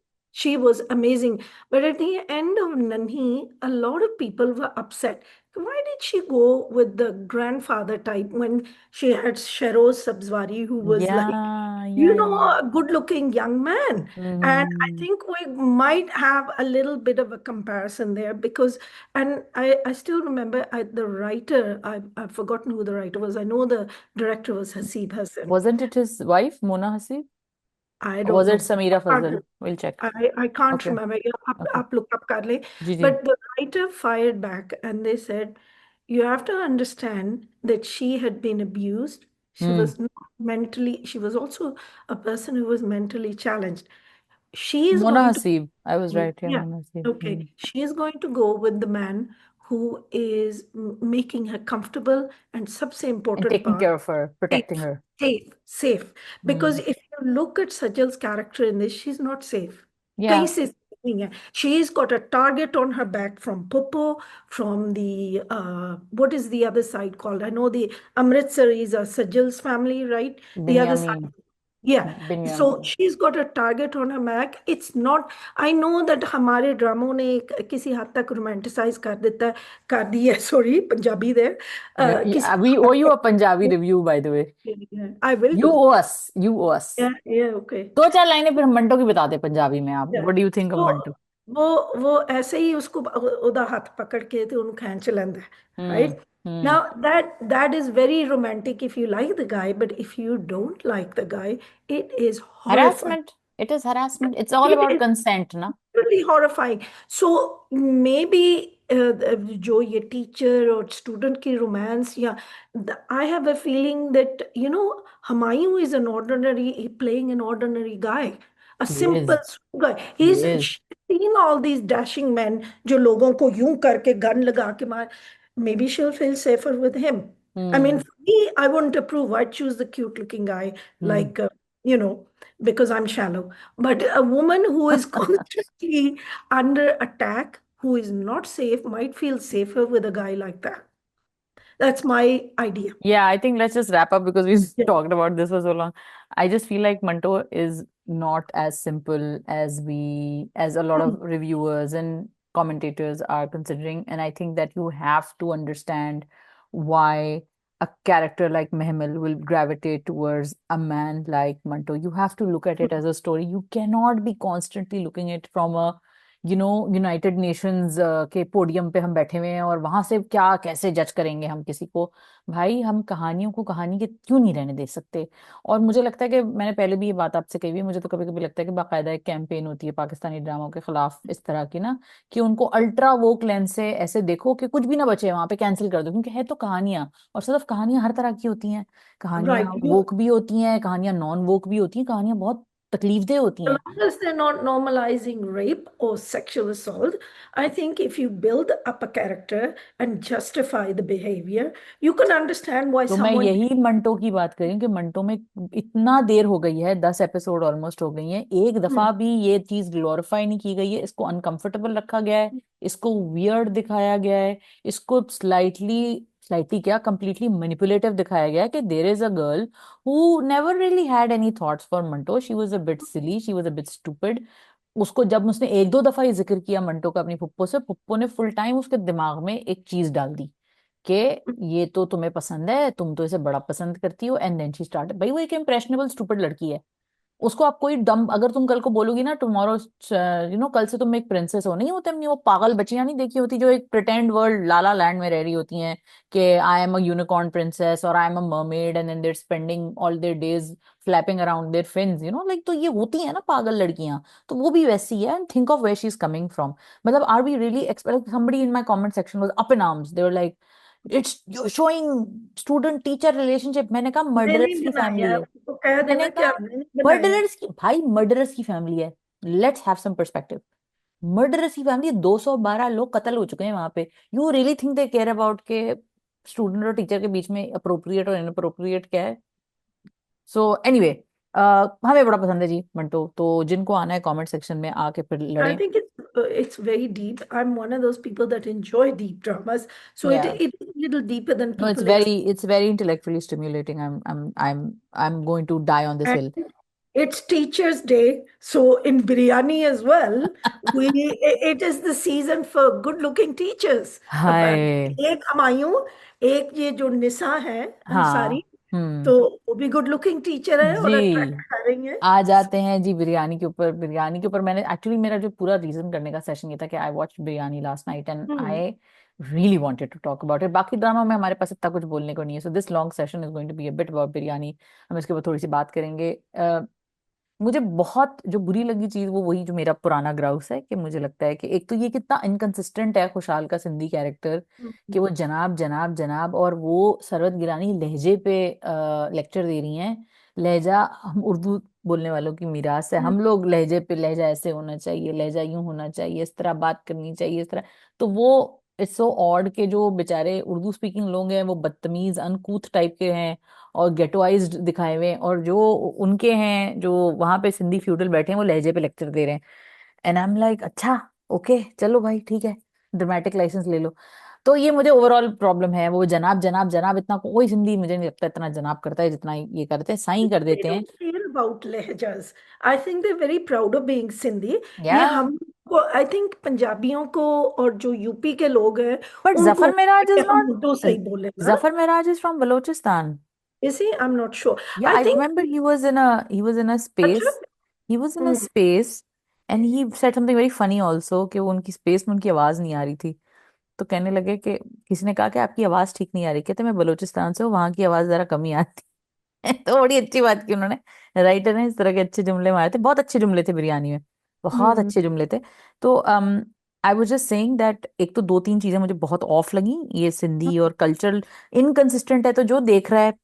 She was amazing. But at the end of Nanhi, a lot of people were upset. Why did she go with the grandfather type when she had Sheroz Sabzwari, who was like, Yeah, yeah, yeah. a good looking young man? And I Mm-hmm. think we might have a little bit of a comparison there because, and I still remember the writer, I've forgotten who the writer was. I know the director was Hasib Hassan. Wasn't it his wife, Mona Hasib? I Or don't was it know. Samira Fazal? We'll check. I can't Okay, remember. Yeah, okay. up look up कर ले. जी जी. But the writer fired back and they said, you have to understand that she had been abused. She Hmm. was not mentally, she was also a person who was mentally challenged. She is Mona going to, Hasib. I was right. Yeah, yeah, Mona Hasib. Hmm. okay. She is going to go with the man who is making her comfortable and सबसे And important taking part, care of her, protecting safe, her. safe. Because Hmm. if you look at Sajal's character in this, she's not safe. कहीं Yeah, से safe नहीं है. She's got a target on her back from Popo, from the what is the other side called? I know the Amritsaris are Sajal's family, right? The other side. Binyamin. Yeah. So Binyamin. she's got a target on her back. It's not, I know that हमारे ड्रामों ने किसी हद तक रोमांटिसाइज कर देता है, कर दी है, सॉरी पंजाबी दे किसी Yeah, we owe you a Punjabi review, by the way. I will You do. owe us. You owe us. Yeah, okay. दो चार लाइनें फिर हम मंटो की बता दे पंजाबी में आप. Yeah. What do you think of So Manto? वो ऐसे ही उसको ਉਹਦਾ ਹੱਥ ਪਕੜ ਕੇ ਤੇ ਉਹਨੂੰ ਖੈਂਚ ਲੈਂਦਾ ਹੈ, Hmm. right? Hmm. Now that is very romantic if you like the guy, but if you don't like the guy, it is horrifying. Harassment. It is harassment. It's all It about is consent, na? really horrifying. So maybe जो ये teacher or student की romance या I have a feeling that Humayun is an ordinary playing an ordinary guy, a He simple is. guy. He He's is. seen all these dashing men जो लोगों को यूं करके गन लगा के मार. Maybe she'll feel safer with him. I mean, Hmm. for me, I wouldn't approve. I'd choose the cute looking guy, Hmm. like, because I'm shallow. But a woman who is constantly under attack, who is not safe, might feel safer with a guy like that. That's my idea. Yeah, I think let's just wrap up because we've Yeah. talked about this for so long. I just feel like Manto is not as simple as a lot of Hmm. reviewers and commentators are considering. And I think that you have to understand why a character like Mehmil will gravitate towards a man like Manto. You have to look at it as a story. You cannot be constantly looking at it from a United Nations के पोडियम पे हम बैठे हुए हैं और वहां से क्या कैसे जज करेंगे हम किसी को. भाई हम कहानियों को कहानी के क्यों नहीं रहने दे सकते. और मुझे लगता है कि मैंने पहले भी ये बात आपसे कही हुई है, मुझे तो कभी कभी लगता है कि बाकायदा एक कैंपेन होती है पाकिस्तानी ड्रामों के खिलाफ इस तरह की ना, कि उनको अल्ट्रा वोक लेंस से ऐसे देखो कि कुछ भी ना बचे वहां पे कैंसिल कर दो, क्योंकि है तो कहानियां. और सिर्फ कहानियां हर तरह की होती हैं. Right. कहानियां वोक भी होती हैं, कहानियां नॉन वोक भी होती हैं, कहानियां बहुत तकलीफदेह होती As हैं. long as they're not normalizing rape or sexual assault, I think if you build up a character and justify the behavior, you can understand why तो मैं someone. यही मंटो की बात करी कि मंटो में इतना देर हो गई है, 10 एपिसोड ऑलमोस्ट हो गई हैं, एक Hmm. दफा भी ये चीज ग्लोरीफाई नहीं की गई है. इसको अनकंफर्टेबल रखा गया है, इसको वियर्ड दिखाया गया है, इसको स्लाइटली स्लाइटली क्या कंप्लीटली मैनिपुलेटिव दिखाया गया है कि there is a girl who never really had any thoughts for Manto. She was a bit silly, she was a bit stupid. उसको जब उसने एक दो दफा ही जिक्र किया मंटो का अपनी फुप्पो से, फुप्पो ने फुल टाइम उसके दिमाग में एक चीज डाल दी कि ये तो तुम्हें पसंद है, तुम तो इसे बड़ा पसंद करती हो. And then she start. भाई वो एक इम्प्रेशनेबल स्टूपिड लड़की है. उसको आप कोई दम, अगर तुम कल को बोलोगी ना टुमारो कल से तुम एक प्रिंसेस हो, नहीं होते हमने वो पागल बच्चियां नहीं देखी होती जो एक प्रिटेंड वर्ल्ड लाला लैंड में रह रही होती हैं कि I am a unicorn princess और I am a mermaid and then they're spending all their days flapping around their fins, like. तो ये होती है ना पागल लड़कियां. तो वो भी वैसी है. And think of where she is coming from. मतलब are we really expect. Somebody in my comment section was up in arms. They were like it's showing student teacher relationship. मैंने कहा मैंने मर्डरर्स की बनाया फैमिली है, है. उसको कह मैंने देना कि कहा हमने नहीं बनाया। मर्डरर्स की, भाई मर्डरर्स की फैमिली है. Let's have some perspective. Murderers की फैमिली, 212 लोग कत्ल हो चुके हैं वहां पे. You really think they care about के स्टूडेंट और टीचर के बीच में अप्रोप्रिएट और इनअप्रोप्रिएट क्या है. सो एनीवे, हमें बड़ा पसंद है जी मंटो. तो जिनको आना है कमेंट सेक्शन में आके फिर I लड़ें. think it's very deep. I'm one of those people that enjoy deep dramas, so it या it is a little deeper than no, people expect. it's very intellectually stimulating. I'm going to die on this And hill. It's Teachers' Day, so in biryani as well, it is the season for good-looking teachers. अब हाय। एक हमायूं, एक ये जो निशा है हाँ। अंसारी, हम्म। तो वो भी गुड लुकिंग टीचर है और जी। अट्रैक्ट करेंगे। आ जाते हैं जी बिरयानी के ऊपर। बिरयानी के ऊपर मैंने एक्चुअली, मेरा जो पूरा रीजन करने का सेशन ये था कि I watch Biryani last night and hmm. I really wanted to talk about it. बाकी ड्रामा में हमारे पास इतना कुछ बोलने को नहीं है, so this long session is going to be a bit about Biryani. हम इसके ऊपर थोड़ी सी बात करेंगे। मुझे बहुत जो बुरी लगी चीज वो वही जो मेरा पुराना ग्राउस है, कि मुझे लगता है कि एक तो ये कितना इनकंसिस्टेंट है खुशहाल का सिंधी कैरेक्टर, कि वो जनाब जनाब जनाब, और वो सरवत गिलानी लहजे पे लेक्चर दे रही हैं। लहजा हम उर्दू बोलने वालों की मीरास है, हम लोग लहजे पे, लहजा ऐसे होना चाहिए, लहजा यूं होना चाहिए, इस तरह बात करनी चाहिए, इस तरह। तो वो इट्स सो ऑड के जो बेचारे उर्दू स्पीकिंग लोग हैं वो बदतमीज अनकूथ टाइप के हैं और गेटवाइज्ड दिखाए हुए हैं, और जो उनके हैं जो वहां पे सिंधी फ्यूडल बैठे हैं वो लहजे पे लेक्चर दे रहे हैं। एंड आई एम लाइक अच्छा, ओके चलो भाई ठीक है, ड्रामेटिक लाइसेंस ले लो। तो ये मुझे ओवरऑल प्रॉब्लम है। वो जनाब जनाब जनाब, इतना कोई सिंधी मुझे नहीं लगता इतना जनाब करता है जितना ये करते हैं, साईं कर They देते हैं। don't care about लहजाज. I think they're very proud of being Sindhi. या ये हम को, I think पंजाबियों को और जो यूपी के लोग हैं बट उनको जफर मिराज कि इज हम नॉट, उर्दू सही बोले ना. Zafar Mairaj is from Balochistan. Is he? I'm not sure. Yeah, I I think. remember he was in a अच्छा. space. He was in a hmm. space and he said something very funny also, कि वो उनकी स्पेस में उनकी आवाज नहीं आ रही थी। तो कहने लगे कि किसी ने कहा कि आपकी आवाज ठीक नहीं आ रही, कहते मैं बलूचिस्तान से हूँ, वहां की आवाज जरा कम ही आती है। तो बड़ी अच्छी बात की उन्होंने। राइटर ने इस तरह के अच्छे जुमले मारे थे, बहुत अच्छे जुमले थे बिरयानी में, बहुत हम्म. अच्छे जुमले थे। तो I was just saying that एक तो दो तीन चीजें मुझे बहुत ऑफ लगी, ये सिंधी और कल्चरल इनकंसिस्टेंट है। तो जो देख रहा है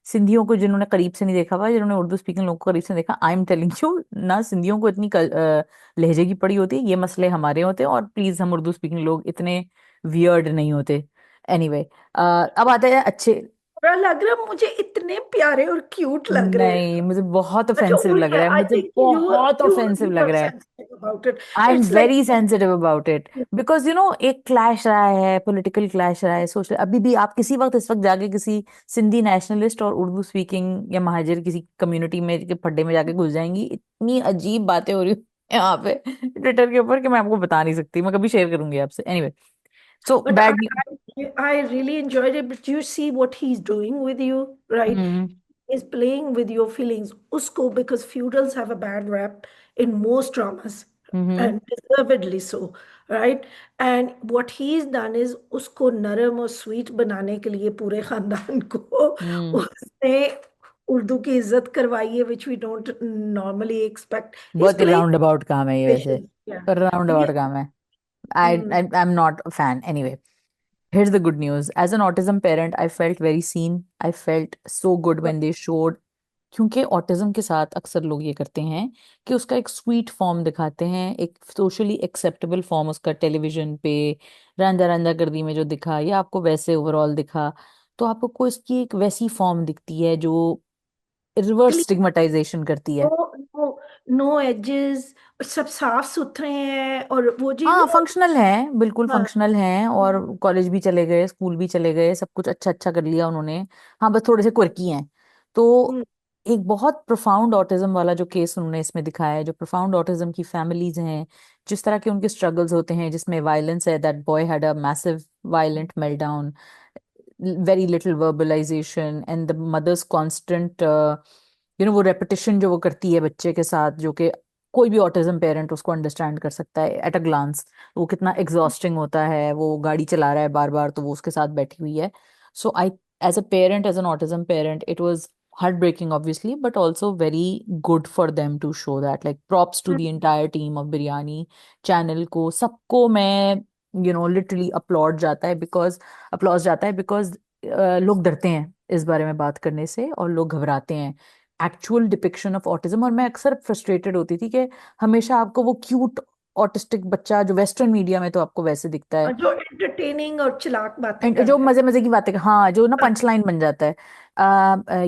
सिंधियों को, जिन्होंने करीब से नहीं देखा हुआ, जिन्होंने उर्दू स्पीकिंग लोगों को करीब से नहीं देखा, आई एम टेलिंग यू ना, सिंधियों को इतनी लहजे की पड़ी होती है, ये मसले हमारे होते हैं, और प्लीज हम उर्दू स्पीकिंग लोग इतने वियर्ड नहीं होते। एनीवे अब आते हैं अच्छे। बुरा लग रहा, मुझे इतने प्यारे और क्यूट लग रहे हैं. नहीं, मुझे बहुत अच्छा, ऑफेंसिव लग उल्टा रहा है, आई मुझे थिंक यू बहुत यू ऑफेंसिव यू लग आर रहा है। Sensitive about it. I am it's like. Very sensitive about it, because एक क्लैश रहा है, पॉलिटिकल क्लैश रहा है, सोशल। अभी भी आप किसी वक्त इस वक्त जाके किसी सिंधी नेशनलिस्ट और उर्दू स्पीकिंग या महाजिर किसी कम्युनिटी में के पड्डे में जाके घुस जाएंगी, इतनी अजीब बातें हो रही हैं यहाँ पे ट्विटर के ऊपर कि मैं आपको बता नहीं सकती। मैं कभी शेयर करूंगी आपसे। Anyway, so But bad. I really enjoyed it. But you see what he's doing with you, right? Hmm. He's playing with your feelings. Usko, because feudals have a bad rap in most dramas, hmm. and deservedly so, right? And what he's done is उसको नरम और स्वीट बनाने के लिए पूरे खानदान को हम्म। उसने उर्दू की इज्जत करवाई है, which we don't normally expect. He's बहुत ही playing राउंड अबाउट काम है ये वैसे, patience. Yeah. राउंड अबाउट ये. काम है। आई Mm. I am not a fan. Anyway, here's the good news. As an autism parent, I felt very seen. I felt so good when they showed, क्योंकि ऑटिज्म के साथ अक्सर लोग ये करते हैं कि उसका एक स्वीट फॉर्म दिखाते हैं, एक सोशली एक्सेप्टेबल फॉर्म उसका टेलीविजन पे रंजा रंजा गर्दी में जो दिखा, या आपको वैसे ओवरऑल दिखा, तो आपको इसकी एक वैसी फॉर्म दिखती है जो रिवर्स स्टिग्मेटाइजेशन करती है। नो नो नो एजेस, सब साफ सुथरे हैं, और वो जी हाँ, नहीं होती. फंक्शनल है, बिल्कुल हाँ. फंक्शनल हैं, और कॉलेज भी चले गए, स्कूल भी चले गए, सब कुछ अच्छा अच्छा कर लिया उन्होंने। हाँ, बस थोड़े से क्वर्की हैं। तो हम्म. एक बहुत प्रोफाउंड ऑटिज्म वाला जो केस उन्होंने इसमें दिखाया है, जो प्रोफाउंड ऑटिज्म की फैमिलीज हैं, जिस तरह के उनके स्ट्रगल्स होते हैं, जिसमें वायलेंस है, that boy had a massive violent meltdown, very little verbalisation, and the mothers constant वो रेपिटिशन जो वो करती है बच्चे के साथ, जो कि कोई भी ऑटिज्म पेरेंट उसको अंडरस्टैंड कर सकता है एट अ ग्लांस। वो कितना एग्जॉस्टिंग होता है, वो गाड़ी चला रहा है बार बार तो वो उसके साथ बैठी हुई है। So I, as a parent, as an autism parent, it was heartbreaking obviously, but also very good for them to show that. Like props to the entire team of biryani channel को, सबको मैं literally applaud जाता है, because applause जाता है because लोग डरते हैं इस बारे में बात करने से, और लोग घबराते हैं एक्चुअल डिपिक्शन ऑफ ऑटिज्म। और मैं अक्सर फ्रस्ट्रेटेड होती थी कि हमेशा आपको वो क्यूट ऑटिस्टिक बच्चा जो वेस्टर्न मीडिया में तो आपको वैसे दिखता है, और जो एंटरटेनिंग और चालाक बातें एंड कर जो रहे मजे मजे की बातें, हाँ, जो ना हैं. पंच लाइन बन जाता है।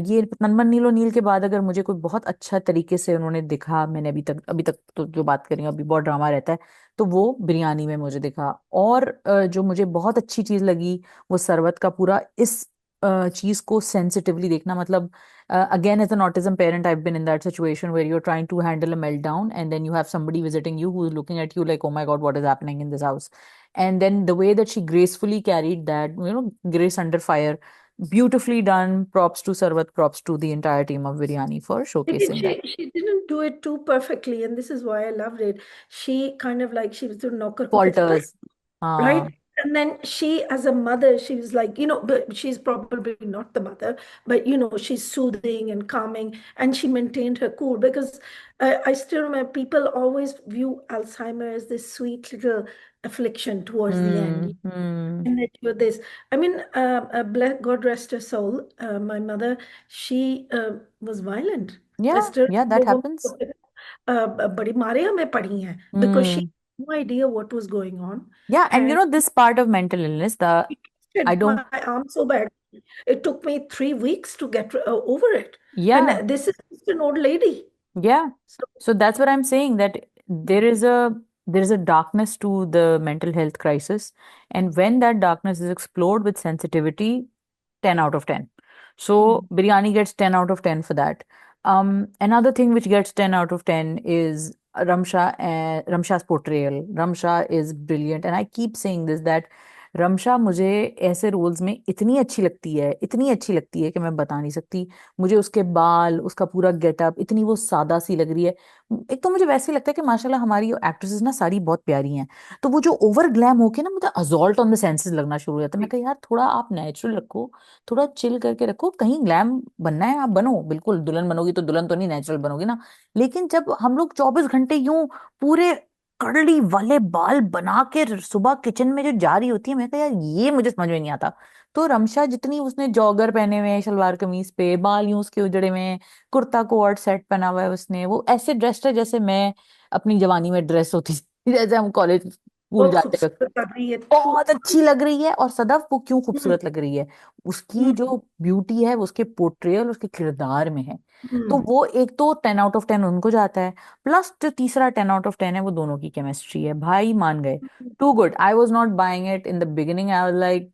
ये नन्मन नीलो नील के बाद अगर मुझे कोई बहुत अच्छा तरीके से उन्होंने दिखा, मैंने अभी तक तो जो बात करी हूँ, अभी बहुत ड्रामा रहता है, तो वो बिरयानी में मुझे दिखा। और जो मुझे बहुत अच्छी चीज लगी, वो सरवत का पूरा इस चीज को सेंसिटिवली देखना, मतलब again as an autism parent I've been in that situation where you're trying to handle a meltdown and then you have somebody visiting you who's looking at you like, oh my god, what is happening in this house. And then the way that she gracefully carried that, grace under fire, beautifully done. Props to Sarvat, props to the entire team of Biryani for Again, showcasing that. she didn't do it too perfectly, and this is why I loved it. She kind of like she was doing knocker ko kuch Falters. right? uh, And then she, as a mother, she was like, but she's probably not the mother, but she's soothing and calming, and she maintained her cool because I still remember people always view Alzheimer's as this sweet little affliction towards the end. hmm. And that you're this. I mean, God rest her soul. My mother, she was violent. Yeah, Sister, yeah, that लोगों happens. को, बड़ी मारे हमें पड़ी हैं because she Hmm. had no idea what was going on. Yeah, and And this part of mental illness, the it I twisted don't. my arm so bad. It took me 3 weeks to get over it. And Yeah, this is just an old lady. yeah. So, So that's what I'm saying, that there is a darkness to the mental health crisis, and when that darkness is explored with sensitivity, 10 out of 10. So mm, biryani gets 10 out of 10 for that. Another thing which gets 10 out of 10 is Ramsha's portrayal. Ramsha is brilliant, and I keep saying this, that Ramsha मुझे ऐसे रोल्स में इतनी अच्छी लगती है, इतनी अच्छी लगती है कि मैं बता नहीं सकती। मुझे उसके बाल, उसका पूरा गेटअप, इतनी वो सादा सी लग रही है। एक तो मुझे वैसे ही लगता है कि माशाल्लाह हमारी एक्ट्रेसेस ना सारी बहुत प्यारी हैं। तो वो जो ओवर ग्लैम होके ना, मुझे अजॉल्ट ऑन द सेंसेस लगना शुरू हो जाता है। मैं कहा यार थोड़ा आप नेचुरल रखो, थोड़ा चिल करके रखो। कहीं ग्लैम बनना है आप बनो, बिल्कुल दुल्हन बनोगी तो दुल्हन तो नहीं, नेचुरल बनोगी ना। लेकिन जब हम लोग 24 घंटे यूं पूरे कर्ली वाले बाल बना के सुबह किचन में जो जा रही होती है, मैं कहा यार ये मुझे समझ में नहीं आता। तो रमशा जितनी, उसने जॉगर पहने हुए हैं शलवार कमीज पे, बाल यूं उसके उजड़े हुए हैं, कुर्ता कोट सेट पहना हुआ है उसने, वो ऐसे ड्रेस्ड है जैसे मैं अपनी जवानी में ड्रेस होती थी जैसे हम कॉलेज स्कूल बहुत जाते वक्त। खूबसूरत लग रही है तो बहुत अच्छी लग रही है। और सदफ वो क्यों हम्म, खूबसूरत लग रही है, उसकी हम्म, जो ब्यूटी है वो उसके पोर्ट्रेयल, उसके किरदार में है। तो हम्म, वो एक तो 10 आउट ऑफ 10 उनको जाता है। प्लस जो तीसरा 10 आउट ऑफ 10 है वो दोनों की केमिस्ट्री है, भाई मान गए। Too good, I was not buying it in the beginning, I was like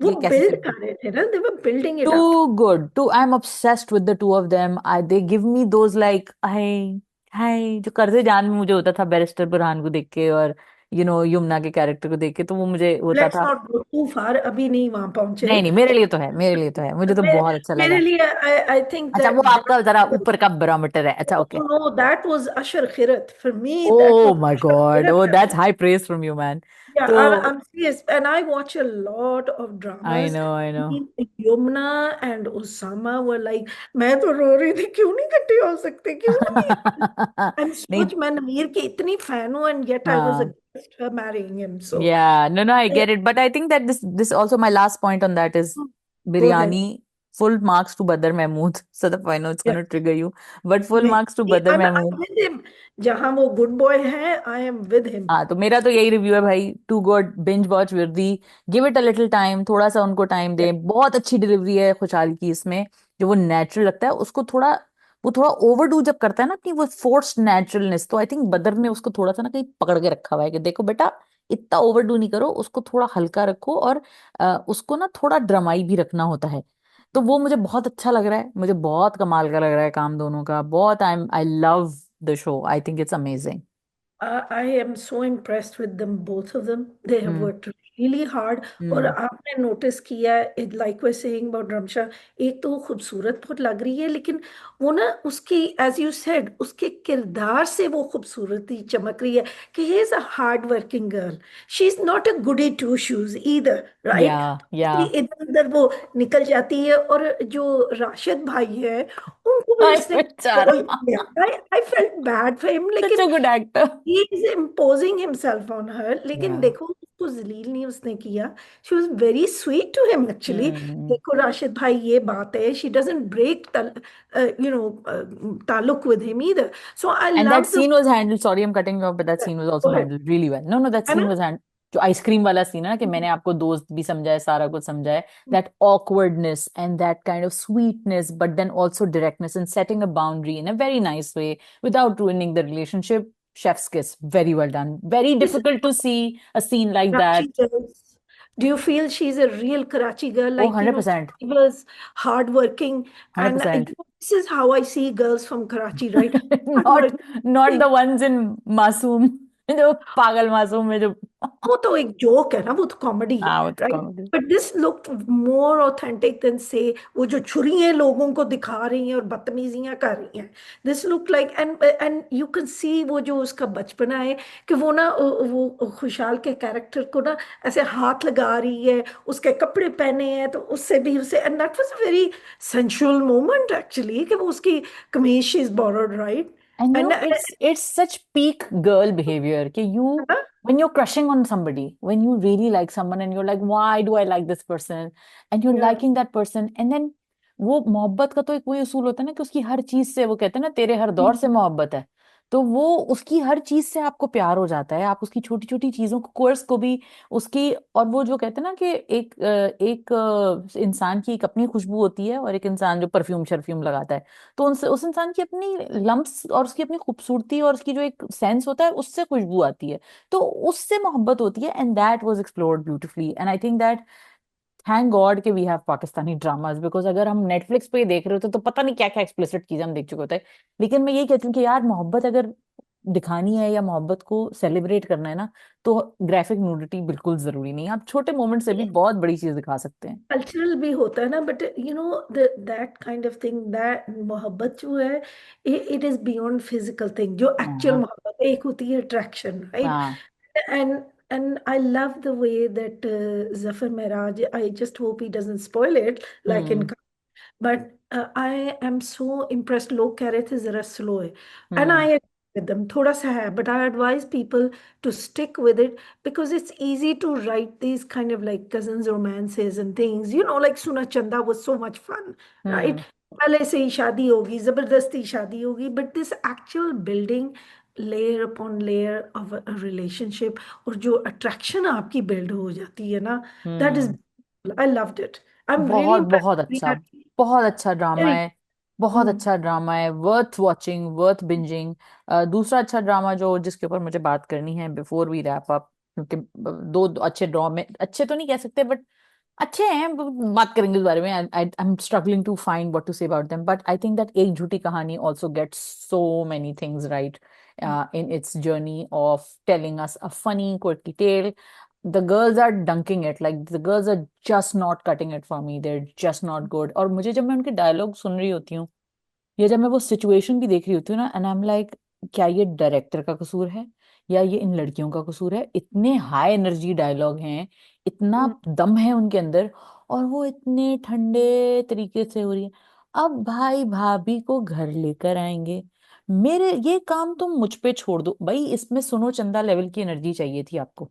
वो ये कैसे बिल्ड चलेगा। कर रहे थे ना, they were building it up. Too good. Too, I'm obsessed with the two of them. They give me those like, हाय जो कर्जे जान में मुझे होता था बैरिस्टर बुरहान को देख के, और यमुना के कैरेक्टर को देख के, तो वो मुझे होता लेट्स था। नॉट गो टू फार, अभी नहीं वहां पहुंचे। नहीं नहीं, मेरे लिए तो है, मेरे लिए तो है, मुझे तो मेरे बहुत अच्छा मेरे लगा। लिए आई थिंक अच्छा, वो दैट आपका जरा ऊपर का बैरोमीटर है, अच्छा ओके। नो दैट वाज अशर खिरत for me, that oh was my अशर गॉड, खिरत। Oh that's high praise from you man. Yeah, तो I'm serious, and I watch a lot of I dramas. No, I know. Yumna and Osama were like, मैं तो रो रही थी, क्यों नहीं इकट्ठे हो सकते, क्यों नहीं? I'm नहीं। सोच मैं नमीर की इतनी फैन हूँ, and yet I was हाँ, against her marrying him. So yeah, no, no, I get it. But I think that this also, my last point on that is go ahead. biryani. Full marks to Badr Mahmood. So that I know it's Yeah, going to trigger you, but full नहीं, marks to Badr I'm Mahmood. with him. जहाँ वो good boy है, I am with him. हाँ, तो मेरा तो यही रिव्यू है भाई, टू गुड, बिंज वॉच वर्दी। Give it a little time, थोड़ा सा उनको टाइम Yeah. दें। बहुत अच्छी डिलीवरी है खुशहाल की इसमें, जो वो नेचुरल लगता है उसको थोड़ा, वो थोड़ा ओवरडू जब करता है ना अपनी वो फोर्स्ड नेचुरलनेस, तो आई थिंक बदर ने उसको थोड़ा सा ना कहीं पकड़ के रखा हुआ है कि देखो बेटा, इतना ओवरडू नहीं करो, उसको थोड़ा हल्का रखो, और उसको ना थोड़ा ड्रामाई भी रखना होता है। तो वो मुझे बहुत अच्छा लग रहा है, मुझे बहुत कमाल का लग रहा है काम दोनों का, बहुत। I love the show, I think it's amazing. I am so impressed with them, both of them. They have hmm, worked really hard. और हम्म, आपने नोटिस किया है, like we're saying about Ramsha, एक तो वो खूबसूरत बहुत लग रही है, लेकिन वो ना उसकी, as you said, उसके किरदार से वो खूबसूरती चमक रही है कि he is a hard working girl. She is not a goody two shoes either, या right? या इधर उधर वो निकल जाती है। और जो राशिद भाई है, उनको भी हाय उसने बेचारा, कंट्रोल किया। I felt bad for him, सच अ लेकिन good actor. he is imposing himself on her, लेकिन या, देखो उसको जलील नहीं उसने किया। She was very sweet to him actually। हम्म। देखो राशिद भाई, ये बात है, she doesn't break ताल्लुक with him either। So I And that love the scene was handled, sorry I'm cutting you off, but that scene was also go ahead, handled really well. No, no, that है scene ना? was handled, जो आइसक्रीम वाला सीन है ना, कि मैंने आपको दोस्त भी समझा है, सारा कुछ समझा है, that awkwardness and that kind of sweetness, but then also directness and setting a boundary in a very nice way without ruining the relationship. Chef's kiss, very well done. Very Listen, difficult to see a scene like Rashi that. does. Do you feel she's a real Karachi girl, oh like, 100%। was hardworking? Hundred And percent this is how I see girls from Karachi, right? Not not the Hardworking. Once in Masoom, जो पागल मासूम में जो वो तो एक जोक है ना, वो तो कॉमेडी है, हाँ वो तो right? Comedy. But this look more authentic than से वो जो छुरियां लोगों को दिखा रही हैं और बदतमीजियां कर रही हैं। This look like, and you can see वो जो उसका बचपना है, कि वो ना वो खुशहाल के कैरेक्टर को ना ऐसे हाथ लगा रही है, उसके कपड़े पहने हैं तो उससे भी उसे, and that was a very sensual moment actually, कि वो उसकी कमीज she is borrowed, right? And and it's such peak girl behavior कि you, when you're crushing on somebody, when you really like someone and you're like why do I like this person, and you're liking that person, and then वो मोहब्बत का तो एक वही उसूल होता है ना कि उसकी हर चीज से, वो कहते हैं ना तेरे हर दौर से मोहब्बत है, तो वो उसकी हर चीज से आपको प्यार हो जाता है, आप उसकी छोटी छोटी चीजों को, कोर्स को भी, उसकी, और वो जो कहते हैं ना कि एक इंसान की एक अपनी खुशबू होती है और एक इंसान जो परफ्यूम शर्फ्यूम लगाता है, तो उनसे उस इंसान की अपनी लम्स और उसकी अपनी खूबसूरती और उसकी जो एक सेंस होता है उससे खुशबू आती है, तो उससे मोहब्बत होती है, and that was explored beautifully, and I think that thank God कि we have Pakistani dramas, because अगर हम नेटफ्लिक्स पे ही देख रहे होते तो पता नहीं क्या क्या एक्सप्लिसिट चीजें हम देख चुके होते हैं। लेकिन मैं यही कहती हूँ कि यार मोहब्बत अगर दिखानी है या मोहब्बत को सेलिब्रेट करना है ना, तो ग्राफिक न्यूडिटी बिल्कुल जरूरी नहीं है, आप छोटे मोमेंट से भी बहुत बड़ी चीज दिखा सकते हैं। कल्चरल भी होता है ना, but that kind of thing, that मोहब्बत जो है, it is beyond physical thing. जो एक्चुअल हाँ मोहब्बत है, एक होती है अट्रैक्शन, राइट? हाँ। And I love the way that Zafar Miraj, I just hope he doesn't spoil it like in, hmm but I am so impressed. लोग कह रहे थे जरा स्लो है, and I hmm agree with them, थोड़ा सा है, but I advise people to stick with it, because it's easy to write these kind of like cousins romances and things, like Suna Chanda was so much fun, right? हम्म पहले से ही शादी होगी, जबरदस्ती शादी होगी, but this actual building layer upon layer of a relationship, और जो अट्रैक्शन आपकी बिल्ड हो जाती है ना, that is, hmm. I loved it. I'm really बहुत impressed. बहुत अच्छा, बहुत अच्छा ड्रामा Very. है, बहुत Mm, अच्छा ड्रामा है, वर्थ वॉचिंग, वर्थ बिंजिंग। दूसरा अच्छा ड्रामा जो जिसके ऊपर मुझे बात करनी है बिफोर वी रैप अप, क्योंकि दो अच्छे ड्रामे, अच्छे तो नहीं कह सकते बट अच्छे हैं, बात करेंगे इस बारे में। I am struggling to find what to say about them, but I think that एक झूठी कहानी also gets so many things right in its journey of telling us a funny quirky tale. The girls are dunking it, like the girls are just not cutting it for me, they're just not good, और मुझे जब मैं उनके डायलॉग सुन रही होती हूँ या जब मैं वो सिचुएशन भी देख रही होती हूँ ना, एंड आई एम लाइक क्या ये डायरेक्टर का कसूर है या ये इन लड़कियों का कसूर है, इतने हाई एनर्जी डायलॉग हैं, इतना mm, दम है उनके अंदर, और वो इतने ठंडे तरीके से हो रही है। अब भाई भाभी को घर लेकर आएंगे, मेरे ये काम तुम मुझ पे छोड़ दो भाई, इसमें सुनो चंदा लेवल की एनर्जी चाहिए थी आपको,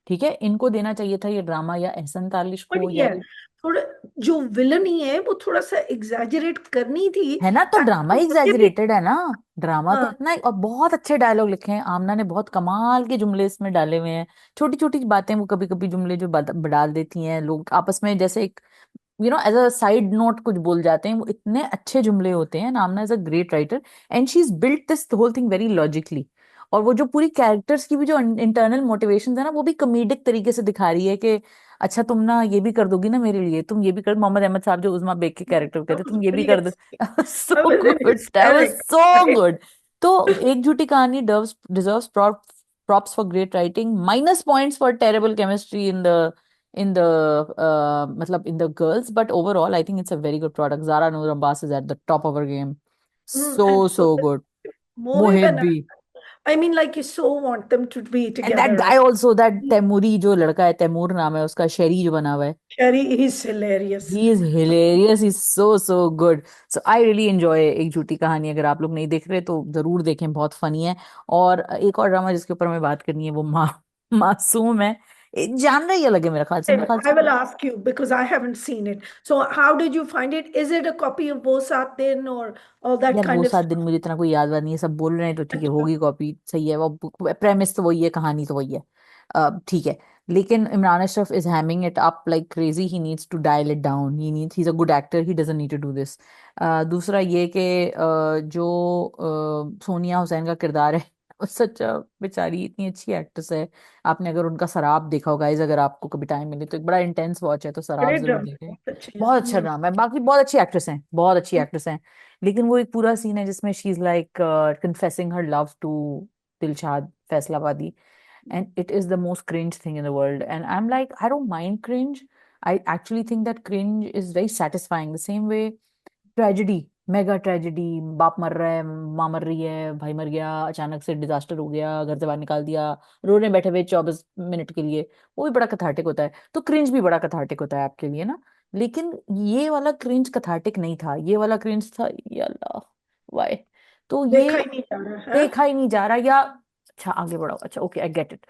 ठीक है, इनको देना चाहिए था ये ड्रामा, या एहसन तालिश but को, या yeah, थोड़ा जो विलन ही है वो थोड़ा सा एग्जैजरेट करनी थी, है ना, तो ड्रामा ताकि मुझे भी। एग्जैजरेटेड है ना, ड्रामा तो हाँ। इतना और बहुत अच्छे डायलॉग लिखे हैं, आमना ने बहुत कमाल के जुमले इसमें डाले हुए हैं, छोटी छोटी बातें वो कभी कभी जुमले जो डाल देती हैं लोग आपस में, जैसे एक एज अ साइड नोट कुछ बोल जाते हैं, वो इतने अच्छे जुमले होते हैं, नामना is a great writer, and she is built this whole thing very logically, और वो जो पूरी कैरेक्टर्स की भी जो इंटरनल मोटिवेशन है ना, वो भी कॉमेडिक तरीके से दिखा रही है कि अच्छा तुम ना ये भी कर दोगी ना मेरे लिए, तुम ये भी कर, मोहम्मद अहमद साहब जो उजमा बेग के कैरेक्टर I कहते was तुम ये भी really कर दो, I so was really good, that was hysterical, so right? Good. तो एक झूठी कहानी deserves props for great writing, minus points for terrible chemistry in the matlab in the girls, but overall I think it's a very good product. Zara Noor Abbas is at the top of her game, And so good. movie Mohit bana, bhi, I mean, like, you so want them to be and that together, guy right? also, that Taimuri जो लड़का है, तैमूर नाम है उसका, शरी जो बना हुआ है, Sherry is hilarious. he is hilarious, he's so good. So I really enjoy एक झूठी कहानी, अगर आप लोग नहीं देख रहे तो जरूर देखें, बहुत फनी है। और एक और ड्रामा जिसके ऊपर मैं बात करनी है वो मासूम है, जानना ही अलग है मेरे ख्याल I से। will ask you because I haven't seen it. So how did you find it? Is it a copy of Wo Saath Din or all that यार वो kind of सात दिन stuff? मुझे इतना कोई याद वाद नहीं है, सब बोल रहे हैं तो ठीक है, अच्छा। होगी कॉपी, सही है, वो प्रेमिस तो वही है, कहानी तो वही है, ठीक है। लेकिन Imran Ashraf is hamming it up like crazy, he needs to dial it down, he is a good actor, he doesn't need to do this. दूसरा ये कि जो सोनिया हुसैन का किरदार है सच बेचारी इतनी अच्छी एक्ट्रेस है। आपने अगर उनका सराब देखा होगा गाइस, अगर आपको कभी टाइम मिले तो एक बड़ा इंटेंस वॉच है, तो सराब बड़े जरूर ड्रामे देखें। बहुत अच्छे हैं। बहुत अच्छा ड्रामा है, बाकी बहुत अच्छी एक्ट्रेस हैं, बहुत अच्छी एक्ट्रेस हैं। लेकिन वो एक पूरा सीन है जिसमें she is like confessing her love to Dilshad Faisalabadi, and it is the most cringe thing in the world. And I'm like, I don't mind cringe. I actually think that cringe is very satisfying, the same way tragedy, mega tragedy, बाप मर रहा है, माँ मर रही है, भाई मर गया, अचानक से डिजास्टर हो गया, घर से बाहर निकाल दिया, रोने बैठे हुए 24 मिनट के लिए, वो भी बड़ा कथार्टिक होता है। तो क्रिंज भी बड़ा कथार्टिक होता है आपके लिए ना। लेकिन ये वाला क्रिंज कथार्टिक नहीं था, ये वाला क्रिंज था, या अल्लाह, वाई। तो ये देखा ही नहीं जा रहा है। देखा ही नहीं जा रहा, या अच्छा आगे बढ़ाओ, अच्छा okay I get it.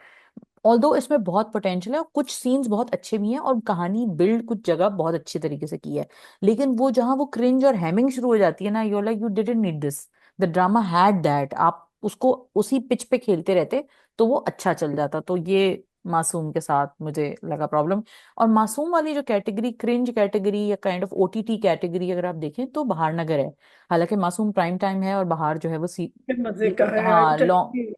Although इसमें बहुत पोटेंशियल है और कुछ सीन्स बहुत अच्छे भी हैं और कहानी बिल्ड कुछ जगह बहुत अच्छी तरीके से की है। लेकिन वो जहां वो क्रिंज और हैमिंग शुरू हो जाती है ना, you like you didn't need this, the drama had that, आप उसको उसी पिच पे खेलते रहते तो वो अच्छा चल जाता। तो ये मासूम के साथ मुझे लगा प्रॉब्लम। और मासूम वाली जो कैटेगरी, क्रिंज कैटेगरी या काइंड ऑफ ओटीटी कैटेगरी अगर आप देखें तो बहार नगर है। हालांकि मासूम प्राइम टाइम है और बहार जो है वो मजे का है, आई हाँ tell long. You.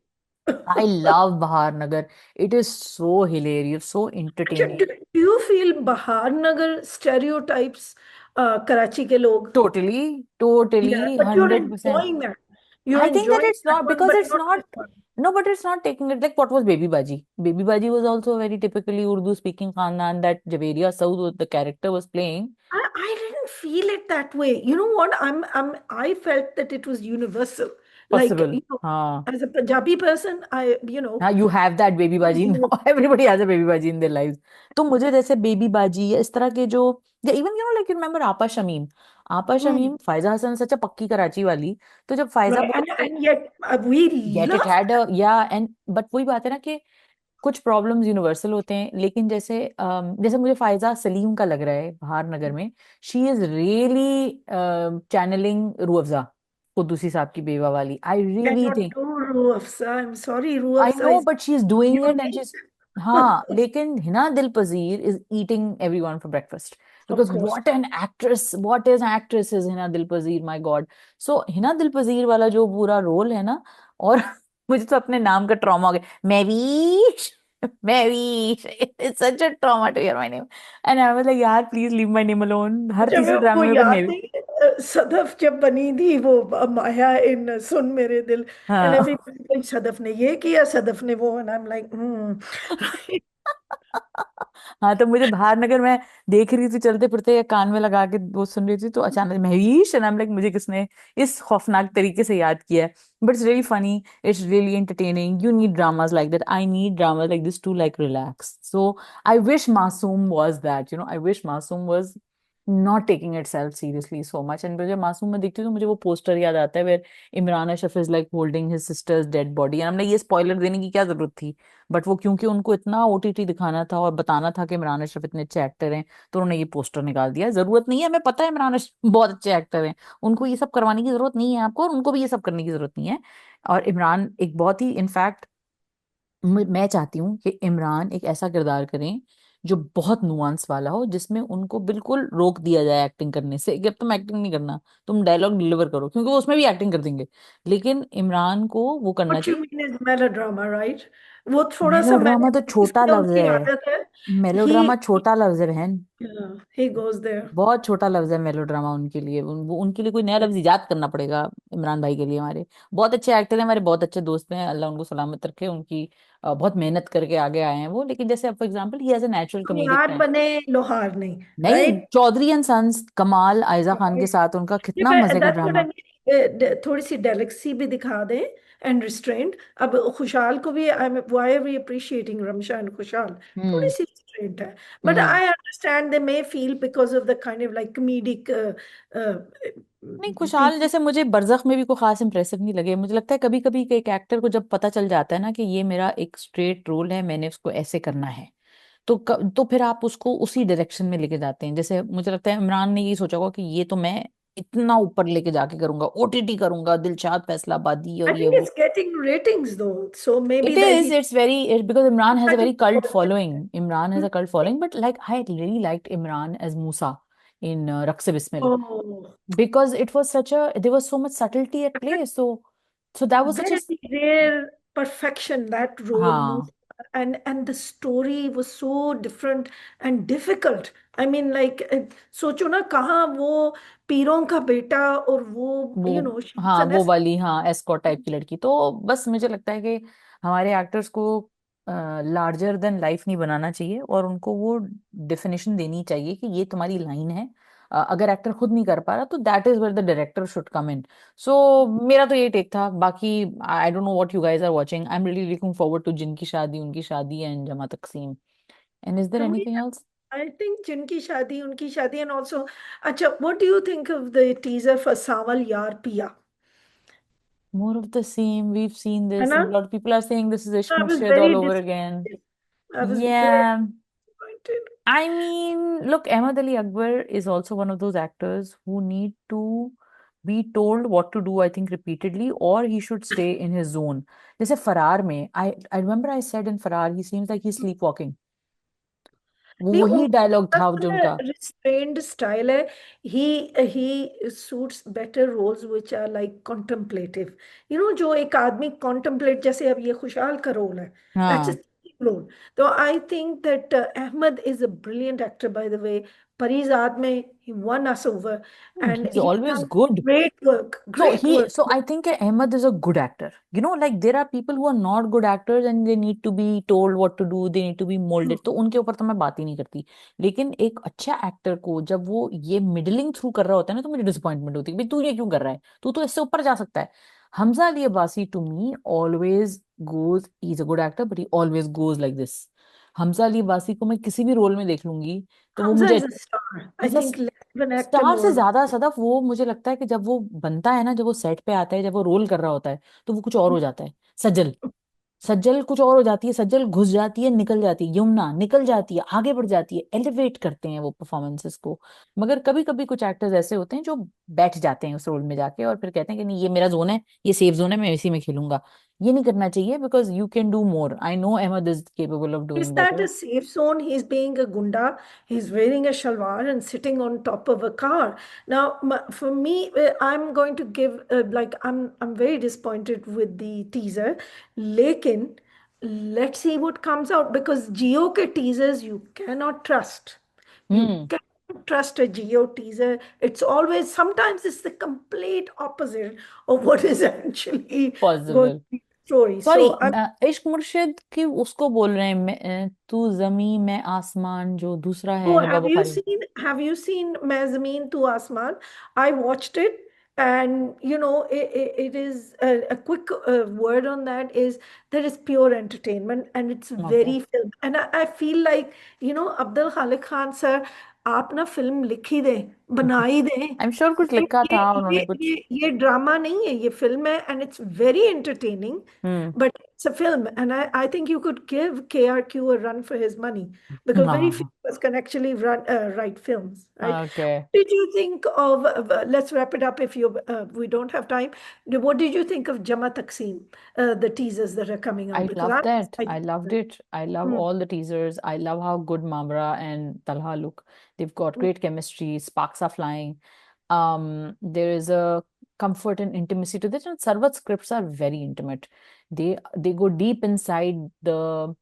I love Bahar Nagar. It is so hilarious, so अच्छा, entertaining. डू यू फील बहार नगर स्टेरियोटाइप्स कराची के लोग? Totally, Yeah, totally, but you're 100%. enjoying that. You're I think that enjoying it's that not one, because but it's not not, this one. no, but it's not taking it like what was Baby Baji. Baby Baji was also a very typically Urdu speaking Khandan that Javeria Saud, the character was playing. I didn't feel it that way. You know what? I felt that it was universal. Like, Possible. हाँ as a Punjabi person, हाँ, यू हैव दैट बेबी बाजी, एवरीबडी हैज अ बेबी बाजी इन देयर लाइव्स। तो मुझे जैसे बेबी बाजी या इस तरह के जो, या even you know like, remember आपा शमीम, आपा Hmm. शमीम, फायजा हसन सच अ पक्की कराची वाली। तो जब फायजा Right. बोलती And yet we get it love had, या एंड बट वही बात है ना कि कुछ प्रॉब्लम्स यूनिवर्सल होते हैं। लेकिन जैसे जैसे मुझे फायजा सलीम का लग रहा है बहार नगर में, she is really channelling Rooh Afza, Quddusi साहब की बेवा वाली, I really cannot think. do Ruh Afza. I'm sorry, Ruh I Afza no is but she is doing it and she unique. Is, हाँ लेकिन Hina Dil Pazeer is eating everyone for breakfast, Of because course. What an actress, what is actress is Hina Dil Pazeer, my God. So Hina Dil Pazeer वाला जो पूरा रोल है ना, और मुझे तो अपने नाम का ट्रॉमा हो गया, Mahvish, Mahvish, it's such a trauma to hear my name. And I was like यार please leave my name alone, हर अच्छा, मैं तीसरे वो ड्रामे में याद मेरे। नहीं सदफ जब बनी थी वो माया इन सुन मेरे दिल, एंड हाँ एवरीबॉडी सदफ ने ये किया, सदफ ने वो, एंड आई एम लाइक हाँ तो मुझे बाहर नगर मैं देख रही थी चलते फिरते या कान में लगा के वो सुन रही थी, तो अचानक महेश नाम, लाइक मुझे किसने इस खौफनाक तरीके से याद किया है। But it's really funny, it's really entertaining, you need dramas like that, I need dramas like this to like relax. So I wish Masoom was that, I wish Masoom was not taking it self seriously so much. And मुझे मासूम में देखती हूँ तो मुझे वो पोस्टर याद आता है where Imran Ashraf is like holding his sister's dead body, and हमने ये स्पॉइलर देने की क्या जरूरत थी। बट वो क्योंकि उनको इतना ओटीटी दिखाना था और बताना था कि इमरान अशरफ इतने अच्छे एक्टर हैं, तो उन्होंने ये पोस्टर निकाल दिया। जरूरत नहीं है, हमें पता है इमरान अशरफ बहुत अच्छे एक्टर हैं, उनको ये सब करवाने की जरूरत नहीं है आपको, और उनको भी ये सब करने की जरूरत नहीं है। और इमरान एक बहुत ही इनफैक्ट, मैं चाहती हूँ कि इमरान एक ऐसा किरदार करें जो बहुत नुआंस वाला हो, जिसमें उनको बिल्कुल रोक दिया जाए एक्टिंग करने से कि अब तुम एक्टिंग नहीं करना, तुम डायलॉग डिलीवर करो, क्योंकि वो उसमें भी एक्टिंग कर देंगे। लेकिन इमरान को वो करना व्हाट यू चाहिए। Mean is melodrama, right? वो थोड़ा सा मेलोड्रामा मैंने, तो छोटा इसमें लफ्ज उसकी है, आदत है। ही मेलोड्रामा छोटा लफ्ज है बहन, ही गोज देयर। बहुत छोटा लफ्ज है मेलोड्रामा उनके लिए। वो उनके लिए कोई नया लफ्ज इजाद करना पड़ेगा इमरान भाई के लिए। हमारे बहुत अच्छे एक्टर हैं, हमारे बहुत अच्छे दोस्त हैं, अल्लाह उनको सलामत रखे, उनकी बहुत मेहनत करके आगे आए हैं वो। लेकिन जैसे for example he has a natural comedic यार टाइम। बने, लोहार नहीं। नहीं, राइट। चौधरी एंड सन्स, कमाल आयजा खान के साथ उनका कितना मजे का that's what eye drama. Mean, थोड़ी सी डेलिकेसी भी दिखा दें, एंड रिस्ट्रेंट। अब खुशहाल को भी, I am why are we appreciating Ramsha and Khushhal, थोड़ी हम्म सी रिस्ट्रेंट है। But hmm I understand they may feel because of the kind of like comedic नहीं, खुशहाल पीपल। जैसे मुझे बरज़ख में भी कोई खास इंप्रेसिव नहीं लगे। मुझे लगता है कभी कभी एक एक्टर को जब पता चल जाता है ना कि ये मेरा एक स्ट्रेट रोल है, मैंने उसको ऐसे करना है, तो फिर आप उसको उसी डायरेक्शन में लेके जाते हैं। जैसे मुझे लगता है इमरान ने ये सोचा होगा कि ये तो मैं इतना ऊपर लेके जाके करूंगा, ओटीटी करूंगा, दिलशाद फैसलाबादी और I ये think वो। it's getting ratings though, so maybe It that is, he it's very, because Imran has a very cult imagined. following. Imran has a cult following, but like I really liked Imran as Musa in Raqs Bismil, Oh, because it was such a, there was so much subtlety at play. So that was such a, very rare. perfection that role moved. हाँ, And the story was so different and difficult. I mean, like, सोचो ना, कहाँ वो पीरों का बेटा, और वो वो, she's हाँ an वो वाली, हाँ एस्कॉट टाइप की लड़की। तो बस मुझे लगता है कि हमारे एक्टर्स को लार्जर देन लाइफ नहीं बनाना चाहिए, और उनको वो डेफिनेशन देनी चाहिए कि ये तुम्हारी लाइन है। अगर एक्टर खुद नहीं कर पा रहा तो that is where the director should come in. So मेरा तो ये टेक था। बाकी I don't know what you guys are watching. I am really looking forward to जिनकी शादी, उनकी शादी एंड जमा तकसीम। एंड इज देयर हमें, एनीथिंग एल्स? I think जिनकी शादी, उनकी शादी, and also, अच्छा, what do you think of the teaser for Samal Yaar Piya? More of the same. We've seen है this, ना? and a lot of people are saying this is Ishq I was Murshid all very over again. disappointed. I was very Yeah. disappointed. I mean, look, Ahmad Ali Akbar is also one of those actors who need to be told what to do, I think, repeatedly, or he should stay in his zone. जैसे फरार में, I remember I said in फरार, he seems like he's sleepwalking. वो नहीं, वही डायलॉग था जो उनका उनका। रिस्ट्रेन्ड स्टाइल है। He suits better roles which are like contemplative. जो एक आदमी कॉन्टेम्पलेट, जैसे अब ये खुशहाल का रोल है, दैट्स अ हाँ, रोल। तो I think that Ahmed is a brilliant actor, by the way. Parizaad में he won us over, and he's he always done good. Great work, So great he, work. so I think Ahmed is a good actor. You know, like there are people who are not good actors and they need to be told what to do, they need to be molded. तो उनके ऊपर तो मैं बात ही नहीं करती। लेकिन एक अच्छा एक्टर को जब वो ये मिडलिंग थ्रू कर रहा होता है ना, तो मुझे डिसअपॉइंटमेंट होती है, भाई तू ये क्यों कर रहा है, तू तो इससे ऊपर जा सकता है। Hamza Ali Abbasi to me always goes, he is a good actor but he always goes like this. Hamza Ali Abbasi को मैं किसी भी रोल में देख लूंगी तो वो Hamza मुझे is a star. I as a think less of an actor, star से more of ज्यादा सदफ, वो मुझे लगता है कि जब वो बनता है ना, जब वो सेट पे आता है, जब वो रोल कर रहा होता है, तो वो कुछ और a... हो जाता है। सज्जल, सज्जल कुछ और हो जाती है। सज्जल घुस जाती है, निकल जाती है, यमुना निकल जाती है, आगे बढ़ जाती है, एलिवेट करते हैं वो परफॉर्मेंसेस को। मगर कभी कभी कुछ एक्टर्स ऐसे होते हैं जो बैठ जाते हैं उस रोल में जाके, और फिर कहते हैं कि नहीं ये मेरा जोन है, ये सेफ जोन है, मैं इसी में खेलूंगा। ये नहीं करना चाहिए, because you can do more. I know Ahmad is capable of Is doing that better. a safe zone? He's being a gunda. He's wearing a shalwar and sitting on top of a car. Now, for me, I'm going to give like, I'm very disappointed with the teaser. Lekin, let's see what comes out, because Geo ke teasers you cannot trust. You hmm. cannot trust a Geo teaser. It's always, sometimes it's the complete opposite of what is actually going to possible. be the story. Sorry, So I'm... इश्क मुर्शिद की उसको बोल रहे हैं तू जमी मैं आसमान, जो दूसरा है Oh, Hiba Bukhari. have you seen Main Zameen Tu Asman? I watched it, and it is a quick word on that is that is pure entertainment, and it's okay. very film. And I feel like, Abdul Khalik Khan sir, आप ना फिल्म लिख ही दें, बना ही दें। आई एम श्योर कुछ ये लिखा ये था ये उन्होंने कुछ। ये ड्रामा नहीं है, ये फिल्म है, and it's very entertaining, hmm. but it's a film, and I think you could give KRQ a run for his money, because very few हाँ। of us can actually write films, right? Okay. What did you think of, let's wrap it up if we don't have time. What did you think of Jama Taksim, the teasers that are coming out? I Because love I'm that. I excited for loved that. it. I love Hmm. all the teasers. I love how good Mamra and Talha look. They've got Hmm. great chemistry. Sparks are flying. There is a comfort and intimacy to this. And Sarvat's scripts are very intimate. They go deep inside the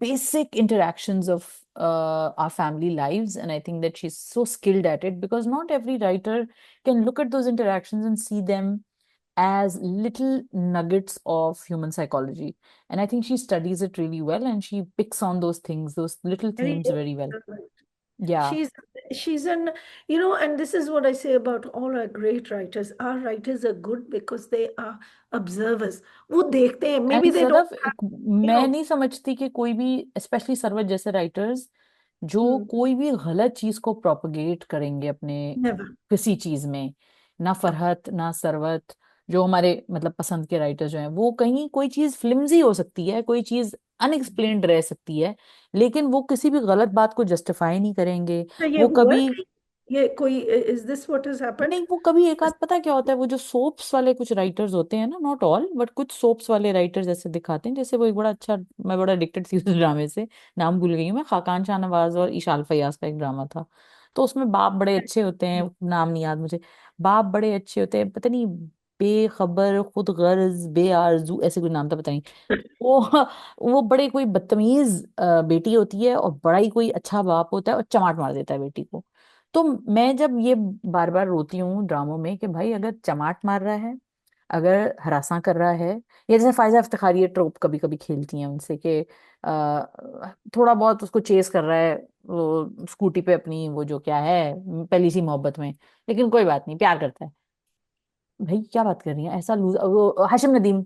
basic interactions of our family lives, and I think that she's so skilled at it, because not every writer can look at those interactions and see them as little nuggets of human psychology. And I think she studies it really well, and she picks on those things, those little Very themes well very well. done. Yeah. She's she's an and this is what I say about all our great writers. Our writers are good because they are observers. वो देखते हैं. Maybe and they don't Sadaf, have, you मैं know, नहीं समझती कि कोई भी, स्पेशली सरवत जैसे राइटर्स, जो hmm, कोई भी गलत चीज को प्रोपगेट करेंगे अपने never. किसी चीज में, ना फरहत ना सरवत, जो हमारे मतलब पसंद के राइटर जो हैं, वो कहीं कोई चीज फ्लिम्जी हो सकती है, कोई चीज अनएक्सप्लेन्ड रह सकती है, लेकिन वो किसी भी गलत बात को जस्टिफाई नहीं करेंगे। तो ये वो हुआ है कभी कि ये कोई, is this what has happened? नहीं, वो कभी एक आध, पता क्या होता है, वो जो सोप्स वाले कुछ राइटर्स होते हैं ना, नॉट ऑल बट कुछ सोप्स वाले राइटर्स ऐसे दिखाते हैं, जैसे वो एक बड़ा अच्छा, मैं बड़ा एडिक्टेड थी उस ड्रामे से, नाम भूल गई हूँ मैं, खाकान शाहनवाज और ईशाल फयाज का एक ड्रामा था। तो उसमें बाप बड़े अच्छे होते हैं, नाम नहीं याद मुझे। बाप बड़े अच्छे होते हैं, पता नहीं, बेखबर, खुद गर्ज, बेआरजू, ऐसे कोई नाम था, पता नहीं। वो वो बड़े कोई बदतमीज बेटी होती है, और बड़ा ही कोई अच्छा बाप होता है और चमाट मार देता है बेटी को। तो मैं जब ये बार बार रोती हूँ ड्रामों में कि भाई अगर चमाट मार रहा है, अगर हरासा कर रहा है, या जैसे फायजा इफ्तिखारी ये ट्रोप कभी कभी खेलती हैं उनसे कि थोड़ा बहुत उसको चेस कर रहा है वो स्कूटी पे अपनी, वो जो क्या है, पहली सी मोहब्बत में, लेकिन कोई बात नहीं, प्यार करता है। भाई क्या बात कर रही है, ऐसा लूजर, वो हाशिम नदीम,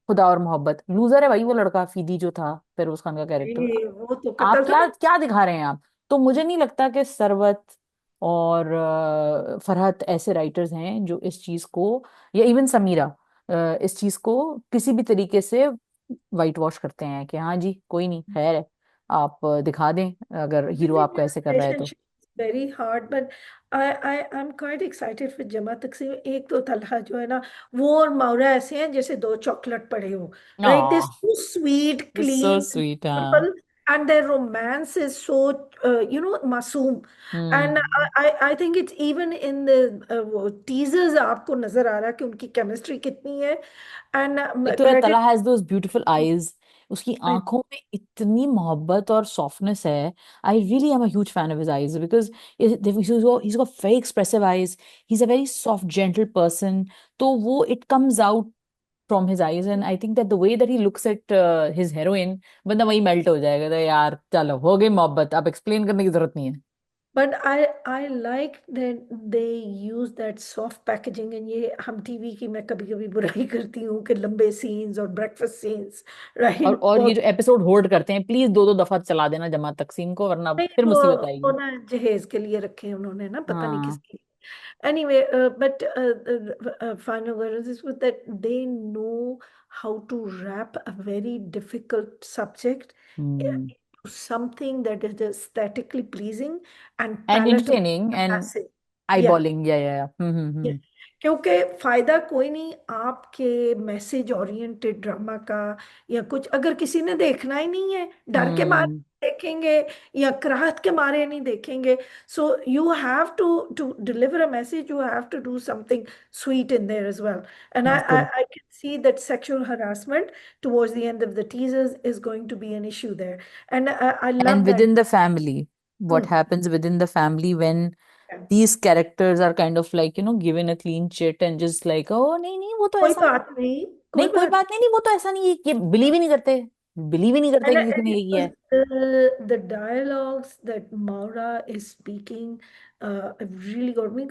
खुदा और मोहब्बत, लूजर है भाई वो लड़का, फीदी जो था फिरोज खान का कैरेक्टर। वो तो आप कत्ल था क्या ना। क्या दिखा रहे हैं आप? तो मुझे नहीं लगता कि सरवत और फरहत ऐसे राइटर्स हैं जो इस चीज को, या इवन समीरा इस चीज को किसी भी तरीके से वाइट वॉश करते हैं कि हाँ जी कोई नहीं, खैर है, आप दिखा दें अगर I हीरो think आपका the ऐसे कर रहा है तो। relationship is very hard, but I'm quite excited for जमा तकसीम। एक तो तलहा जो है ना, वो और मावरा ऐसे हैं जैसे दो चॉकलेट पड़े हो। राइट, दे ओह, so sweet, सो clean, स्वीट, हाँ। simple, and their romance is so मासूम। And hmm. I think it's even in the वो teasers आपको नजर आ रहा है कि उनकी केमिस्ट्री कितनी है। And एक तो ये credit, तला हैज दोस ब्यूटीफुल आईज, उसकी आंखों में इतनी मोहब्बत और सॉफ्टनेस है। I really am a huge fan of his eyes because he's got very expressive eyes. He's a very soft gentle person. तो वो it comes out from his eyes, and I think that the way that he looks at his heroine, बंदा वही मेल्ट हो जाएगा, तो यार चलो हो गई मोहब्बत, अब एक्सप्लेन करने की जरूरत नहीं है। but I like that they use that soft packaging। and ये हम टीवी की मैं कभी कभी बुराई करती हूँ कि लंबे सीन्स और ब्रेकफास्ट सीन्स, राइट, और ये बहुत। जो एपिसोड होल्ड करते हैं, प्लीज दो दो दफा चला देना जमा तकसीम को, वरना नहीं, फिर मुसीबत वो आएगी। ना जहेज के लिए रखे हैं उन्होंने ना, पता नहीं हाँ। किसके। anyway, but final word is with that they know how to wrap a very difficult subject hmm. into something that is aesthetically pleasing and and palatable entertaining to the and masses। I Yeah. Bowling, या Yeah. क्योंकि फायदा कोई नहीं आपके मैसेज ओरिएंटेड ड्रामा का, या कुछ अगर किसी ने देखना ही नहीं है, डर के मारे हम्म। देखेंगे या कराहत के मारे नहीं देखेंगे। So you have to deliver a message, you have to do something sweet in there as well. And बिल्कुल। I can see that sexual harassment towards the end of the teasers is going to be an issue there. And I And love that. within the family, what Hmm. happens within the family when these characters are kind of like, given a clean chit and just like, oh नहीं नहीं वो तो कोई ऐसा नहीं बात है, नहीं, कोई नहीं कोई बात। बात नहीं, नहीं वो तो ऐसा नहीं है, ये बिलीव ही नहीं करते, बिलीव ही नहीं करते And, कि किसी ने ये किया है। the dialogues that Maura is speaking really got me.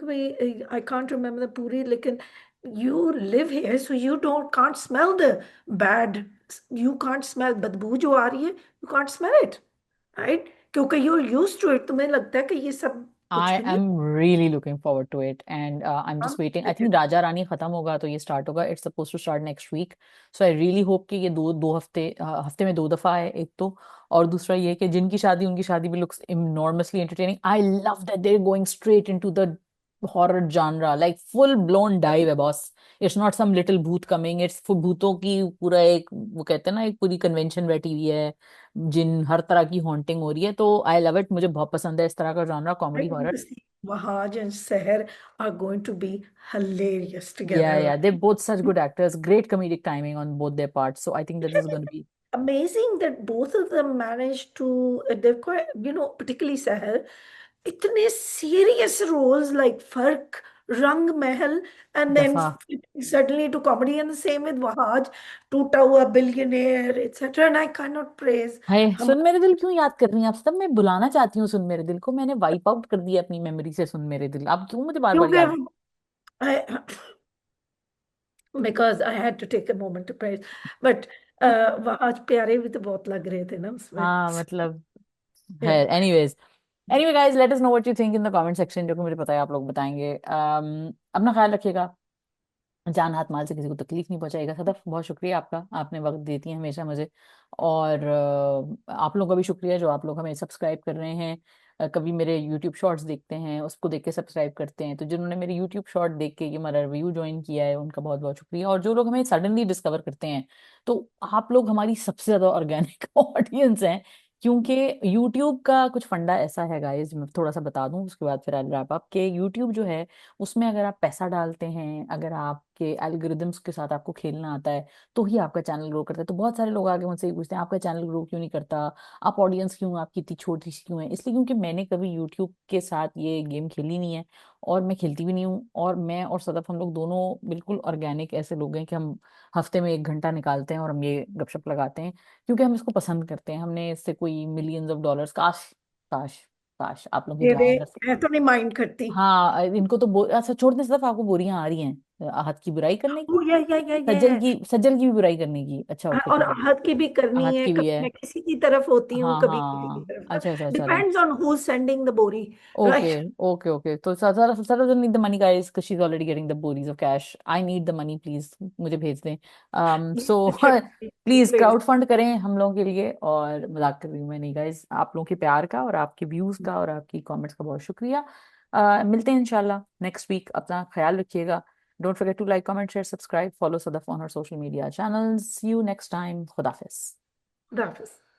I can't remember the puri, like you live here, so you don't can't smell the bad. You can't smell बदबू जो आ रही है, you can't smell it, right? क्योंकि you're used to it, तुम्हें लगता है कि ये सब कुछ I भी नहीं। am really looking forward to it, and I'm I'm just waiting. I excited. think Raja Rani खत्म होगा तो ये start होगा. It's supposed to start next week. So I really hope कि ये दो दो हफ्ते हफ्ते में दो दफा है एक तो, और दूसरा ये कि जिनकी शादी उनकी शादी भी looks enormously entertaining. I love that they're going straight into the horror genre, like full blown dive है boss. It's not some little भूत coming. It's भूतों की पूरा एक, वो कहते हैं ना, एक पूरी कन्वेंशन बैठी हुई है, जिन हर तरह की हॉन्टिंग हो रही है, तो आई लव इट, मुझे बहुत पसंद है इस तरह का genre, I comedy think horror. the Wahaj and Seher are going to be hilarious together. Yeah, they're both such good actors, great comedic timing on both their parts, so I think that this is going to be Amazing that both of them managed to, they're quite, particularly Sahel, itne serious roles like Fark, Rang Mahal, and then दफा। suddenly to comedy, and the same with Wahaj, Toota Hua Billionaire, etc. And I cannot praise हाय हम सुन मेरे दिल क्यों याद कर रही हैं आप सब? मैं बुलाना चाहती हूँ सुन मेरे दिल को, मैंने वाइप आउट कर दिया अपनी मेमोरी से सुन मेरे दिल, आप क्यों मुझे बार बार क्योंकि याद? I, because I had to take a moment to praise, but Wahaj प्यारे भी तो बहुत लग रहे थे ना उसमें। हाँ मतलब है। Yeah. Anyways, anyway guys, let us know what you think in the comment section, जो कि मुझे पता है आप लोग बताएंगे। अपना ख्याल रखिएगा, जान हाथ माल से किसी को तकलीफ नहीं पहुंचाएगा। सदफ, बहुत शुक्रिया आपका, आपने वक्त देती हैं हमेशा मुझे, और आप लोगों का भी शुक्रिया जो आप लोग हमें सब्सक्राइब कर रहे हैं, कभी मेरे यूट्यूब शॉर्ट्स देखते हैं, उसको देख के सब्सक्राइब करते हैं। तो जिन्होंने मेरे यूट्यूब शॉर्ट देख के ये हमारा रिव्यू ज्वाइन किया है, उनका बहुत बहुत शुक्रिया। और जो लोग हमें सडनली डिस्कवर करते हैं, तो आप लोग हमारी सबसे ज्यादा ऑर्गेनिक ऑडियंस हैं, क्योंकि यूट्यूब का कुछ फंडा ऐसा है गाइस, मैं थोड़ा सा बता दूं उसके बाद फिर आई रैप अप, के यूट्यूब जो है उसमें अगर आप पैसा डालते हैं, अगर आप के एल्गोरिदम्स के साथ आपको खेलना आता है, तो ही आपका चैनल ग्रो करता है। तो बहुत सारे लोग आगे मुझसे ये पूछते हैं आपका चैनल ग्रो क्यों नहीं करता, आप ऑडियंस क्यों आपकी इतनी छोटी सी क्यों है? इसलिए क्योंकि मैंने कभी यूट्यूब के साथ ये गेम खेली नहीं है, और मैं खेलती भी नहीं हूँ। और मैं और सदफ हम लोग दोनों बिल्कुल ऑर्गेनिक ऐसे लोग हैं कि हम हफ्ते में 1 घंटा निकालते हैं और हम ये गपशप लगाते हैं, क्योंकि हम इसको पसंद करते हैं। हमने इससे कोई मिलियंस ऑफ डॉलर्स, काश काश काश आप लोग की ये वे दुआएं बस। मैं तो नहीं माइंड करती। हाँ इनको तो अच्छा छोड़ने से सिर्फ आपको बोरियां आ रही हैं हाथ की बुराई करने ओ की, या सज्जल की भी बुराई करने की। अच्छा ओके और ठीक है। हद की भी करनी हाथ है, की भी कभी है। मैं किसी की तरफ होती हूँ हाँ कभी किसी की हाँ तरफ। अच्छा अच्छा चलें। Depends on who sending the बोरी। Okay right. ओके ओके, तो Sara doesn't need the money guys because she's already getting the bories of cash. I need the money please, मुझे भेज दें। so प्लीज क्राउड फंड करें हम लोगों के लिए। और मजाक कर रही हूँ मैं, नहीं गाइस, आप लोगों के प्यार का और आपके व्यूज का और आपकी कमेंट्स का बहुत शुक्रिया। मिलते हैं इंशाल्लाह नेक्स्ट वीक। अपना ख्याल रखिएगा। Don't forget to like comment share subscribe follow Sadaf on our social media channels। See you next time। खुदाफिज। खुदा हाफिज।